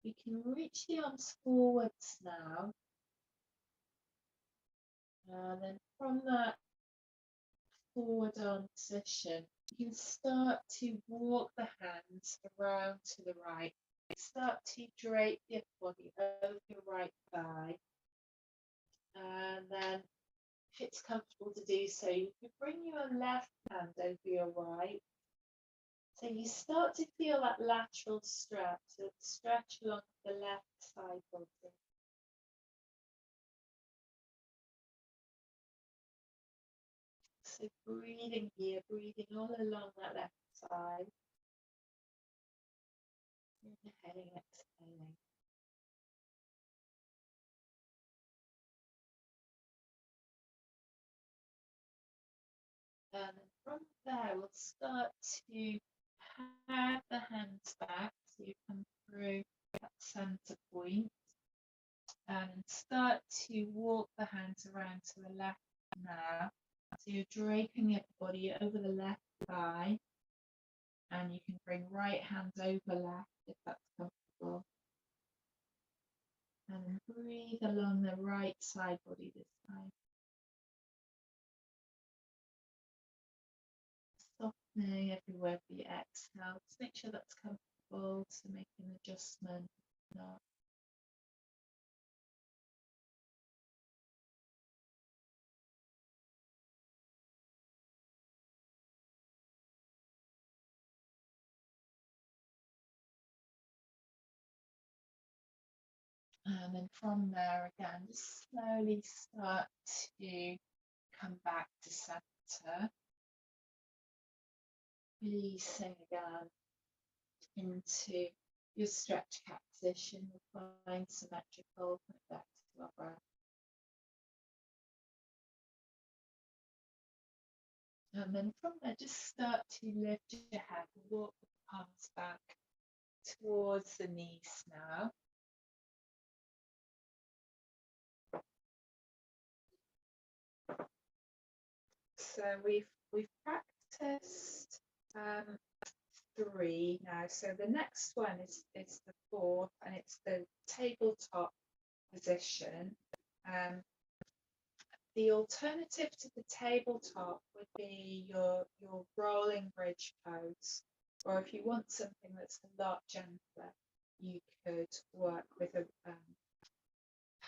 you can reach the arms forwards now. And then from that forward arm position, you can start to walk the hands around to the right. Start to drape your body over your right thigh. And then if it's comfortable to do so, you can bring your left hand over your right. So you start to feel that lateral stretch, so stretch along the left side body. So breathing here, breathing all along that left side. Inhaling, exhaling. And then from there, we'll start to have the hands back. So you come through that center point and start to walk the hands around to the left now. So you're draping your body over the left thigh, and you can bring right hand over left if that's comfortable. And then breathe along the right side body this time. Softening everywhere for your exhale. Just make sure that's comfortable, so make an adjustment. Not. And then from there again, just slowly start to come back to center. Releasing again into your stretch cat position. We'll find symmetrical, coming back to our breath. And then from there, just start to lift your head, walk the palms back towards the knees now. So we've practiced 3 now. So the next one is the 4th, and it's the tabletop position. The alternative to the tabletop would be your rolling bridge pose, or if you want something that's a lot gentler, you could work with a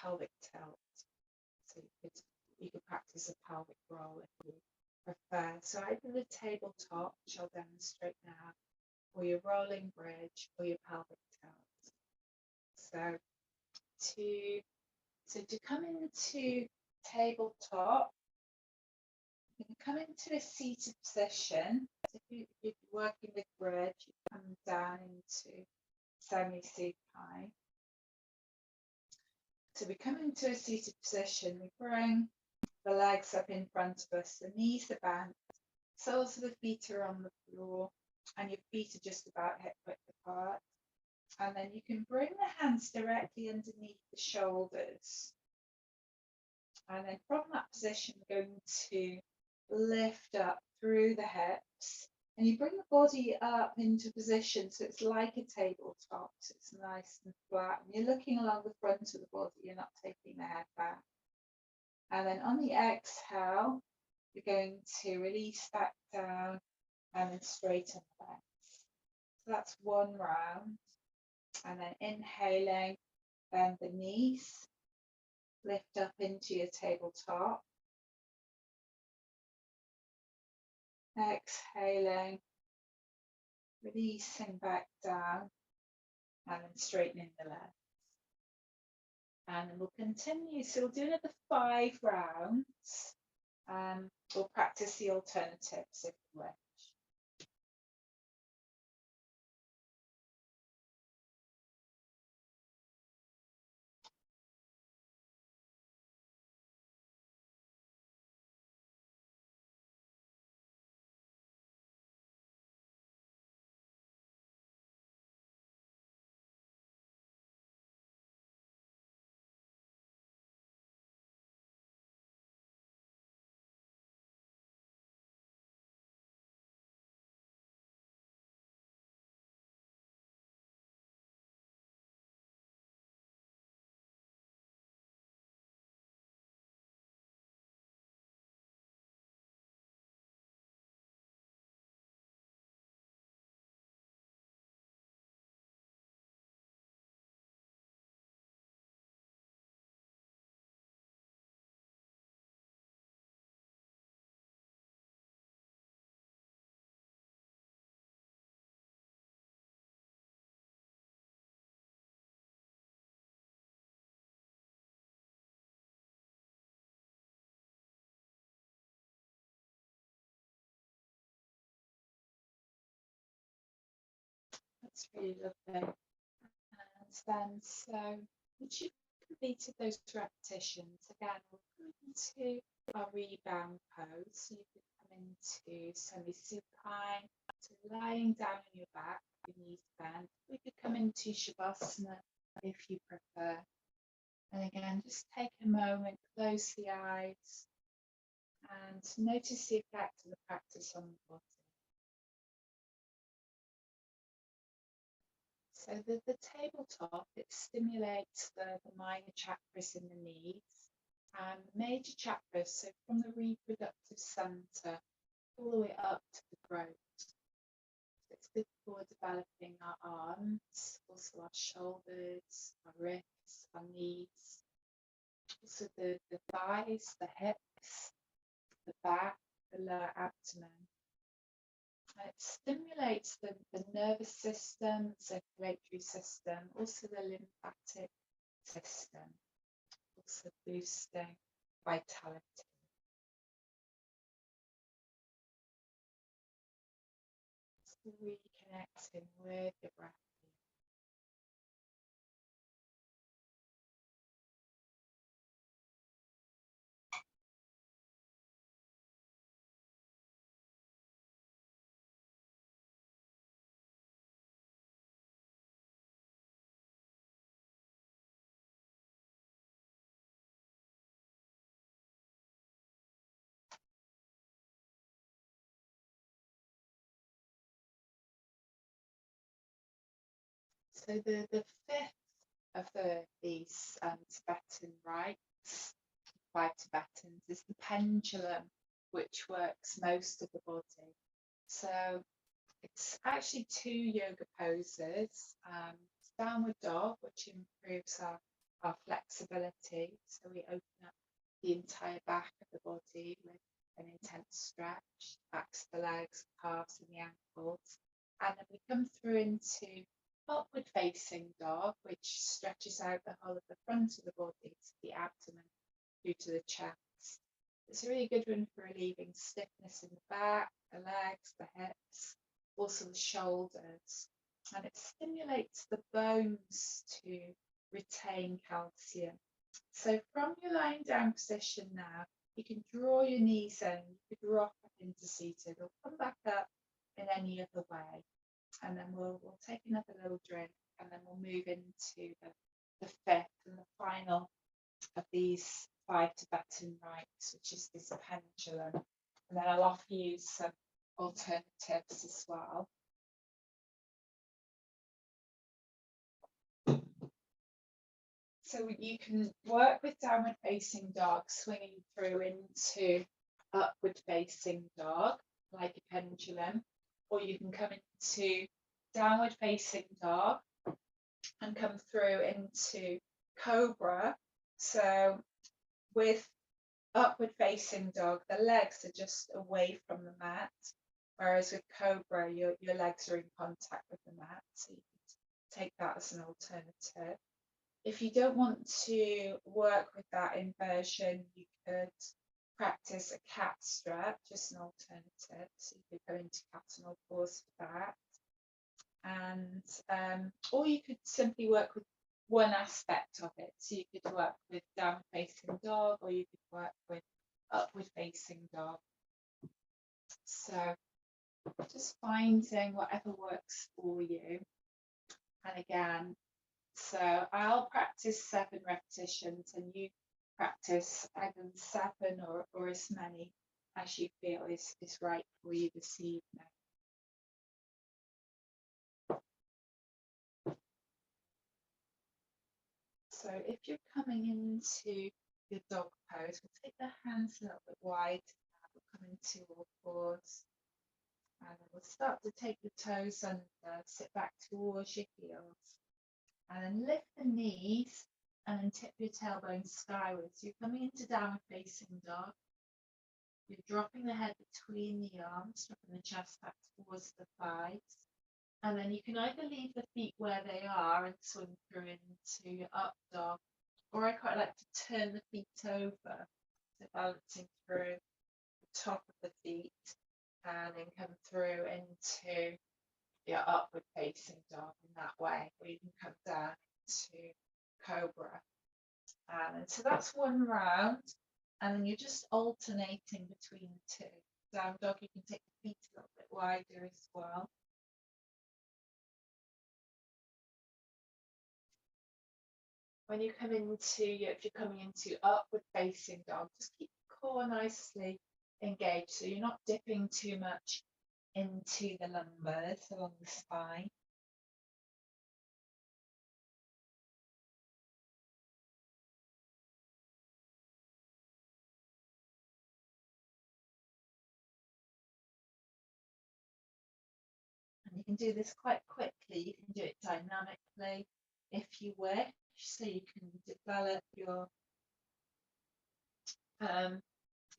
pelvic tilt. So you could practice a pelvic roll if you prefer. So either the tabletop, which I'll demonstrate now, or your rolling bridge, or your pelvic tilt. So to come into tabletop, you can come into a seated position. So if you're working with bridge, you come down into semi-supine. So we come into a seated position, we bring the legs up in front of us, the knees are bent, soles of the feet are on the floor, and your feet are just about hip width apart. And then you can bring the hands directly underneath the shoulders. And then from that position, we're going to lift up through the hips. And you bring the body up into position so it's like a tabletop, so it's nice and flat. And you're looking along the front of the body, you're not taking the head back. And then on the exhale, you're going to release back down and then straighten the legs. So that's one round. And then inhaling, bend the knees, lift up into your tabletop. Exhaling, releasing back down, and then straightening the legs. And then we'll continue. So we'll do another 5 rounds. We'll practice the alternatives if you wish. It's really lovely. And then, so once you've completed those repetitions, again, we'll go into our rebound pose. So you could come into semi-supine, so lying down on your back, your knees bent. We could come into Shavasana if you prefer. And again, just take a moment, close the eyes, and notice the effect of the practice on the body. So the tabletop, it stimulates the minor chakras in the knees and major chakras, so from the reproductive center all the way up to the throat. So it's good for developing our arms, also our shoulders, our wrists, our knees, also the thighs, the hips, the back, the lower abdomen. It stimulates the nervous system, circulatory system, also the lymphatic system, also boosting vitality. So reconnecting with your breath. So the fifth of these Tibetan rites, 5 Tibetans, is the pendulum, which works most of the body. So it's actually 2 yoga poses. Downward dog, which improves our flexibility. So we open up the entire back of the body with an intense stretch, backs of the legs, calves and the ankles. And then we come through into upward facing dog, which stretches out the whole of the front of the body to the abdomen through to the chest. It's a really good one for relieving stiffness in the back, the legs, the hips, also the shoulders. And it stimulates the bones to retain calcium. So from your lying down position now, you can draw your knees in, you could rock up into seated or come back up in any other way. And then we'll take another little drink, and then we'll move into the fifth and the final of these 5 Tibetan rites, which is this pendulum. And then I'll offer you some alternatives as well. So you can work with downward facing dog, swinging through into upward facing dog, like a pendulum, or you can come into downward facing dog and come through into cobra. So with upward facing dog, the legs are just away from the mat, whereas with cobra, your legs are in contact with the mat. So you can take that as an alternative. If you don't want to work with that inversion, you could practice a cat strap, just an alternative. So you could go into cat and all fours for that. And or you could simply work with one aspect of it. So you could work with downward facing dog, or you could work with upward facing dog. So just finding whatever works for you. And again, so I'll practice 7 repetitions and you practice either 7 or as many as you feel is right for you this evening. So if you're coming into your dog pose, we'll take the hands a little bit wide. We'll come into all fours. And we'll start to take the toes under, sit back towards your heels. And then lift the knees and then tip your tailbone skywards. You're coming into downward facing dog. You're dropping the head between the arms, dropping the chest back towards the thighs. And then you can either leave the feet where they are and swing through into your up dog, or I quite like to turn the feet over, so balancing through the top of the feet and then come through into your upward facing dog in that way, or you can come down to cobra. And so that's one round, and then you're just alternating between the two. Down dog, you can take the feet a little bit wider as well. When you come into, if you're coming into upward facing dog, just keep the core nicely engaged, so you're not dipping too much into the lumbars along the spine. And you can do this quite quickly. You can do it dynamically if you wish, so you can develop your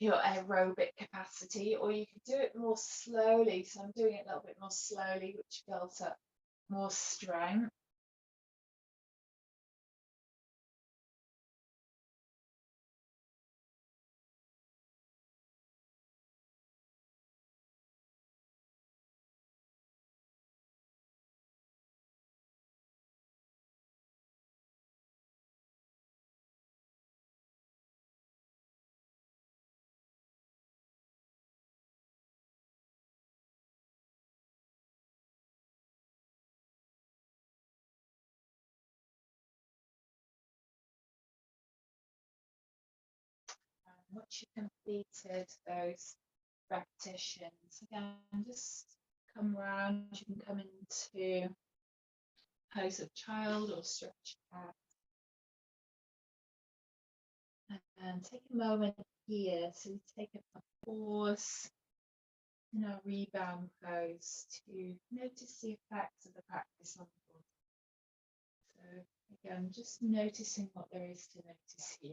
aerobic capacity, or you could do it more slowly. So I'm doing it a little bit more slowly, which builds up more strength. And once you've completed those repetitions, again, just come around. You can come into pose of child or stretch cat. And take a moment here. So we take a pause in our rebound pose to notice the effects of the practice on the body. So again, just noticing what there is to notice here.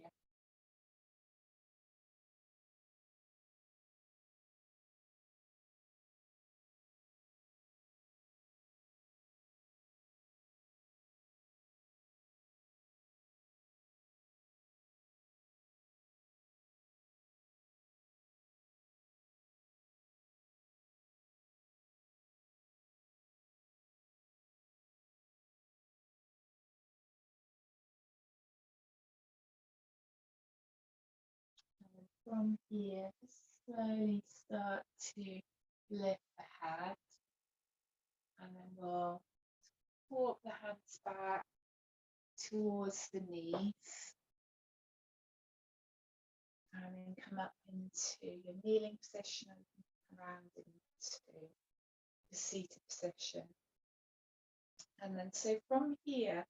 And from here, just slowly start to lift the head, and then we'll walk the hands back towards the knees, and then come up into your kneeling position and come around into the seated position. And then so from here,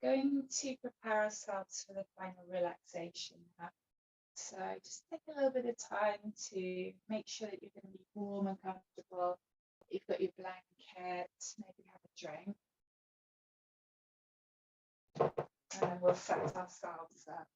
going to prepare ourselves for the final relaxation now. So just take a little bit of time to make sure that you're going to be warm and comfortable. You've got your blanket, maybe have a drink. And then we'll set ourselves up.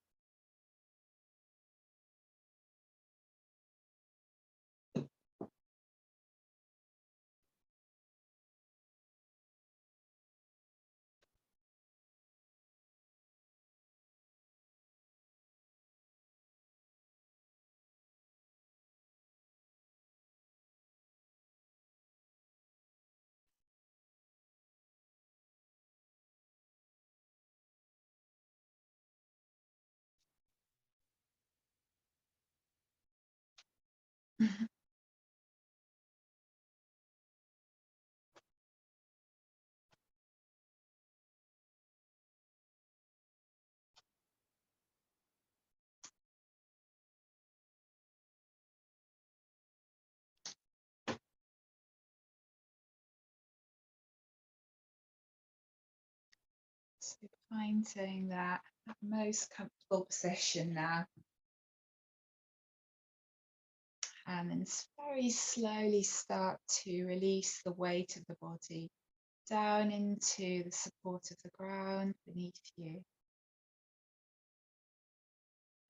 So finding that most comfortable position now. And then very slowly start to release the weight of the body down into the support of the ground beneath you.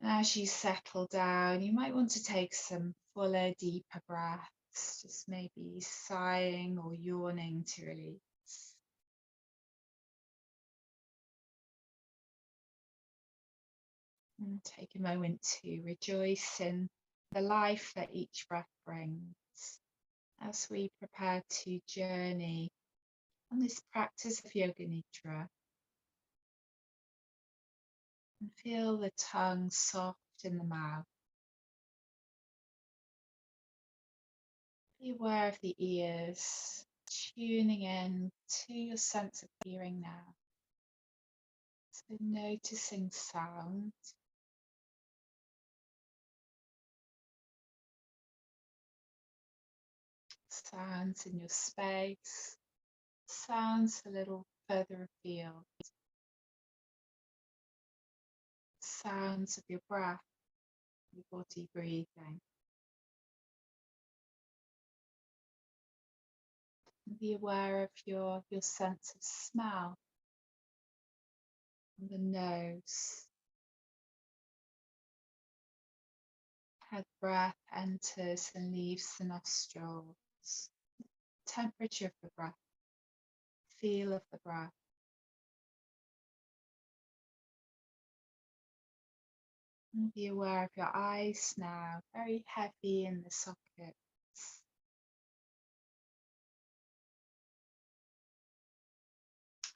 And as you settle down, you might want to take some fuller, deeper breaths, just maybe sighing or yawning to release. And take a moment to rejoice in the life that each breath brings as we prepare to journey on this practice of Yoga Nidra, and feel the tongue soft in the mouth. Be aware of the ears, tuning in to your sense of hearing now. So noticing sound, sounds in your space, sounds a little further afield, sounds of your breath, your body breathing. And be aware of your sense of smell on the nose, how the breath enters and leaves the nostrils, temperature of the breath, feel of the breath. And be aware of your eyes now, very heavy in the sockets.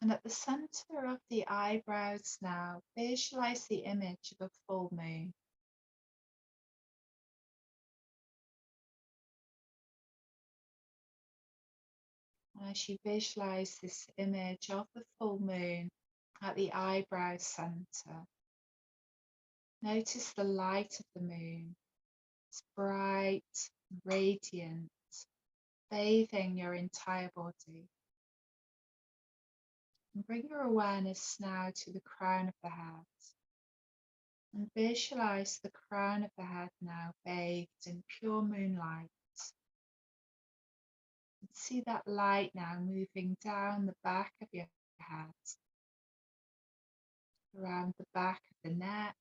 And at the center of the eyebrows now, visualize the image of a full moon. And as you visualize this image of the full moon at the eyebrow center, notice the light of the moon. It's bright, radiant, bathing your entire body. And bring your awareness now to the crown of the head. And visualize the crown of the head now bathed in pure moonlight. And see that light now moving down the back of your head, around the back of the neck,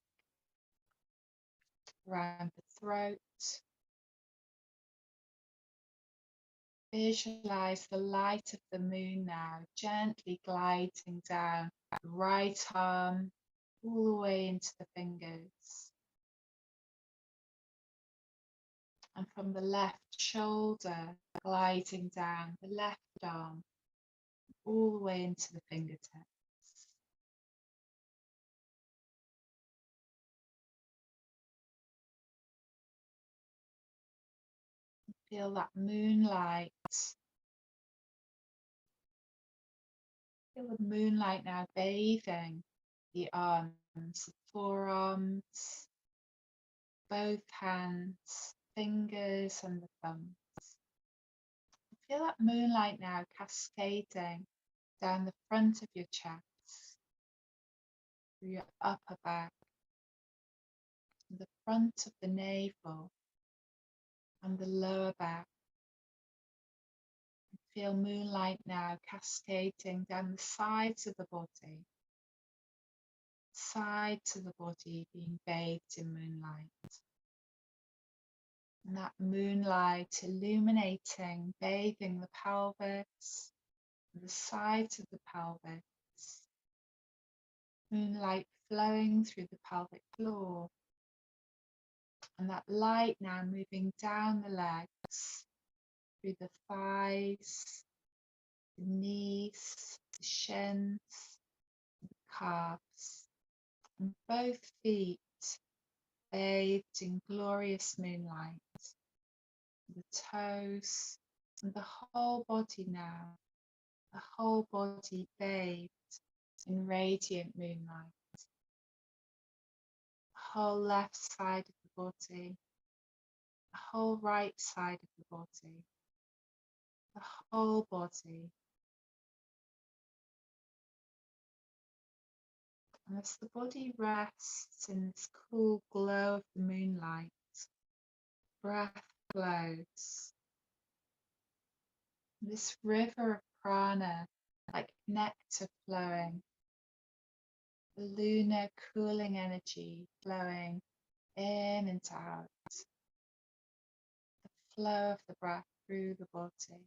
around the throat. Visualize the light of the moon now gently gliding down the right arm all the way into the fingers. And from the left shoulder, gliding down the left arm all the way into the fingertips. Feel that moonlight. Feel the moonlight now bathing the arms, the forearms, both hands, fingers and the thumbs. Feel that moonlight now cascading down the front of your chest, through your upper back, the front of the navel and the lower back. Feel moonlight now cascading down the sides of the body, sides of the body being bathed in moonlight. And that moonlight illuminating, bathing the pelvis, the sides of the pelvis. Moonlight flowing through the pelvic floor. And that light now moving down the legs, through the thighs, the knees, the shins, the calves, and both feet bathed in glorious moonlight, the toes, and the whole body now, the whole body bathed in radiant moonlight. The whole left side of the body, the whole right side of the body, the whole body. And as the body rests in this cool glow of the moonlight, breath flows. This river of prana, like nectar flowing, the lunar cooling energy flowing in and out, the flow of the breath through the body.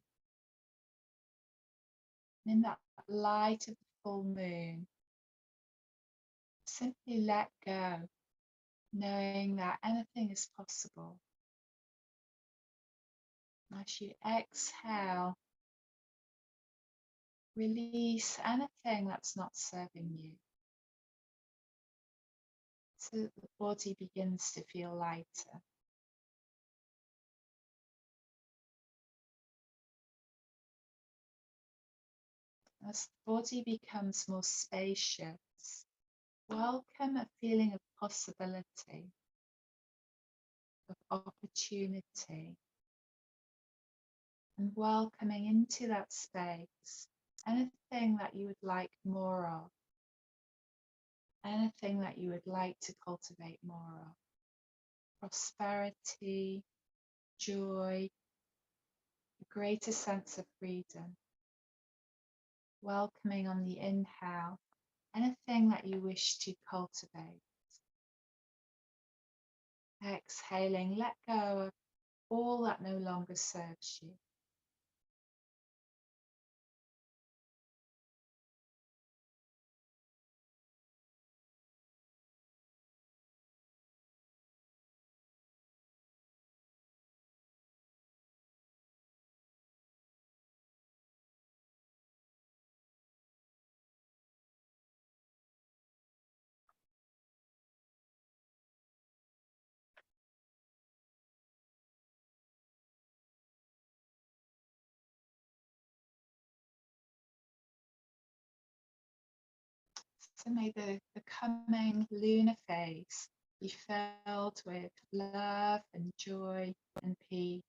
And in that light of the full moon, simply let go, knowing that anything is possible. As you exhale, Release anything that's not serving you so that the body begins to feel lighter. As the body becomes more spacious, welcome a feeling of possibility, of opportunity, and welcoming into that space anything that you would like more of, anything that you would like to cultivate more of. Prosperity, joy, a greater sense of freedom. Welcoming on the inhale anything that you wish to cultivate. Exhaling, let go of all that no longer serves you. So may the coming lunar phase be filled with love and joy and peace,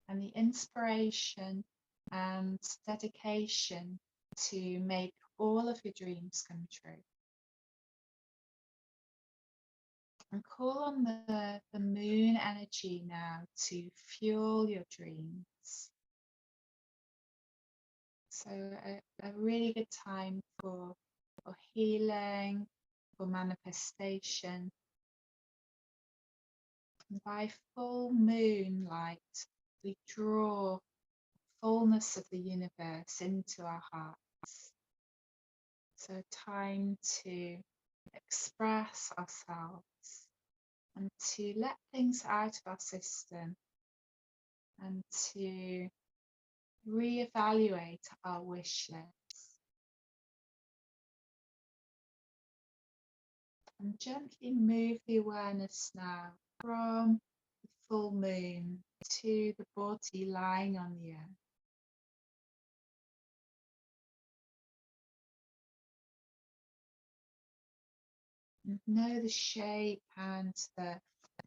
and the inspiration and dedication to make all of your dreams come true. And call on the moon energy now to fuel your dreams. So a really good time for healing, for manifestation. And by full moonlight, we draw fullness of the universe into our hearts. So time to express ourselves and to let things out of our system and to reevaluate our wish list. And gently move the awareness now from the full moon to the body lying on the earth. And know the shape and the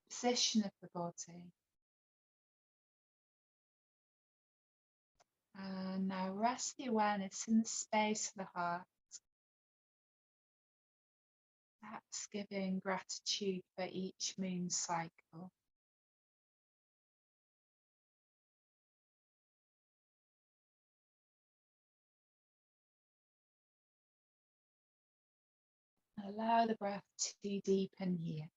position of the body. And now rest the awareness in the space of the heart, perhaps giving gratitude for each moon cycle. Allow the breath to deepen here.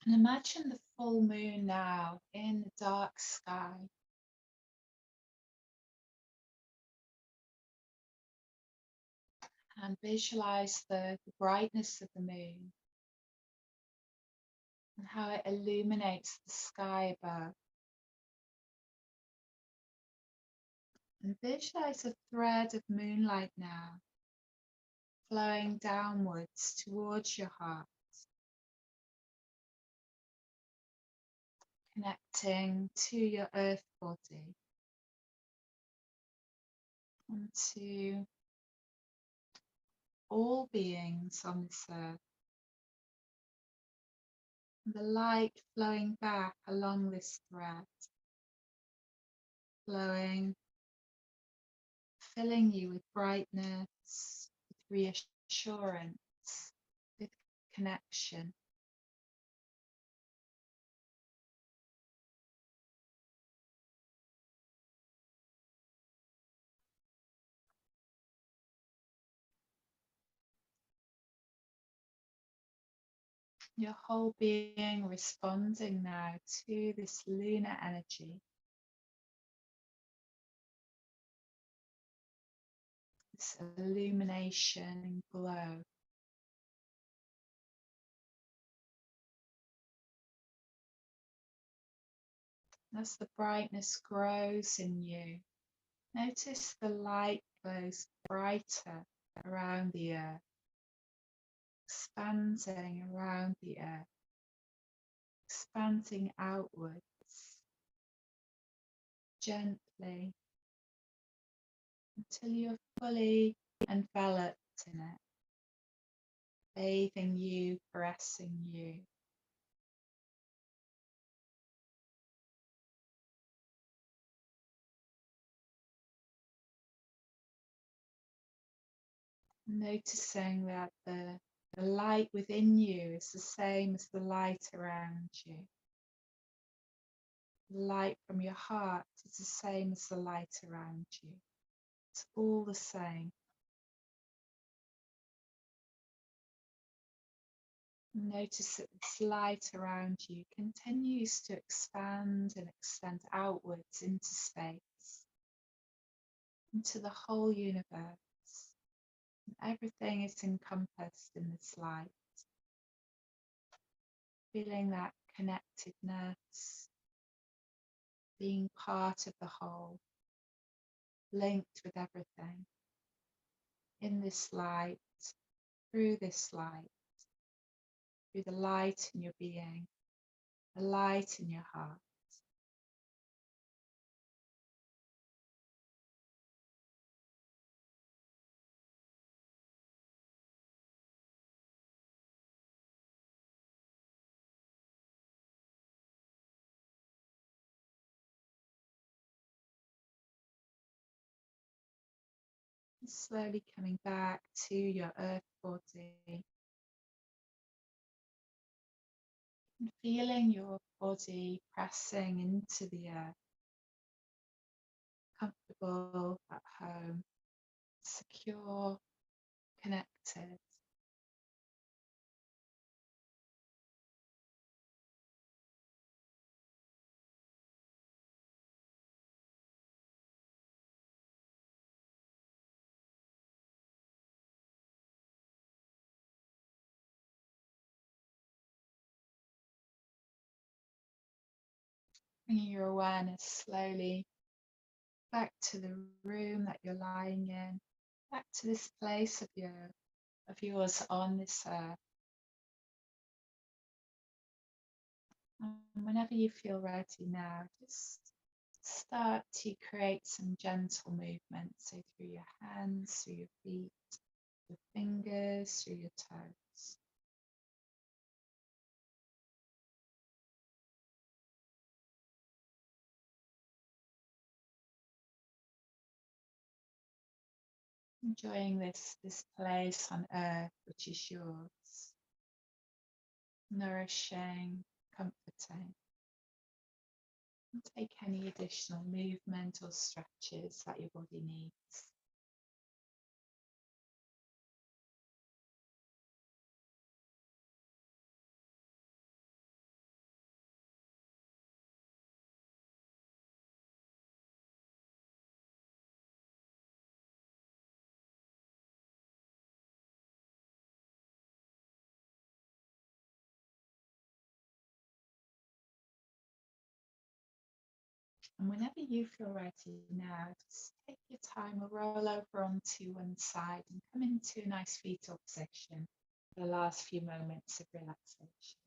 And imagine the full moon now in the dark sky. And visualize the brightness of the moon and how it illuminates the sky above. And visualize a thread of moonlight now flowing downwards towards your heart. connecting to your earth body and to all beings on this earth. The light flowing back along this thread, flowing, filling you with brightness, with reassurance, with connection. Your whole being responding now to this lunar energy, this illumination and glow. As the brightness grows in you, notice the light glows brighter around the earth, expanding around the earth, expanding outwards gently until you're fully enveloped in it, bathing you, caressing you. Noticing that the light within you is the same as the light around you. The light from your heart is the same as the light around you. It's all the same. Notice that this light around you continues to expand and extend outwards into space, into the whole universe. And everything is encompassed in this light. Feeling that connectedness, being part of the whole, linked with everything, in this light, through this light, through the light in your being, the light in your heart. And slowly coming back to your earth body and feeling your body pressing into the earth, comfortable at home, secure, connected. Bringing your awareness slowly back to the room that you're lying in, back to this place of yours on this earth. And whenever you feel ready now, just start to create some gentle movement. So through your hands, through your feet, your fingers, through your toes. Enjoying this place on earth, which is yours, nourishing, comforting. And take any additional movement or stretches that your body needs. And whenever you feel ready now, just take your time or roll over onto one side and come into a nice fetal position for the last few moments of relaxation.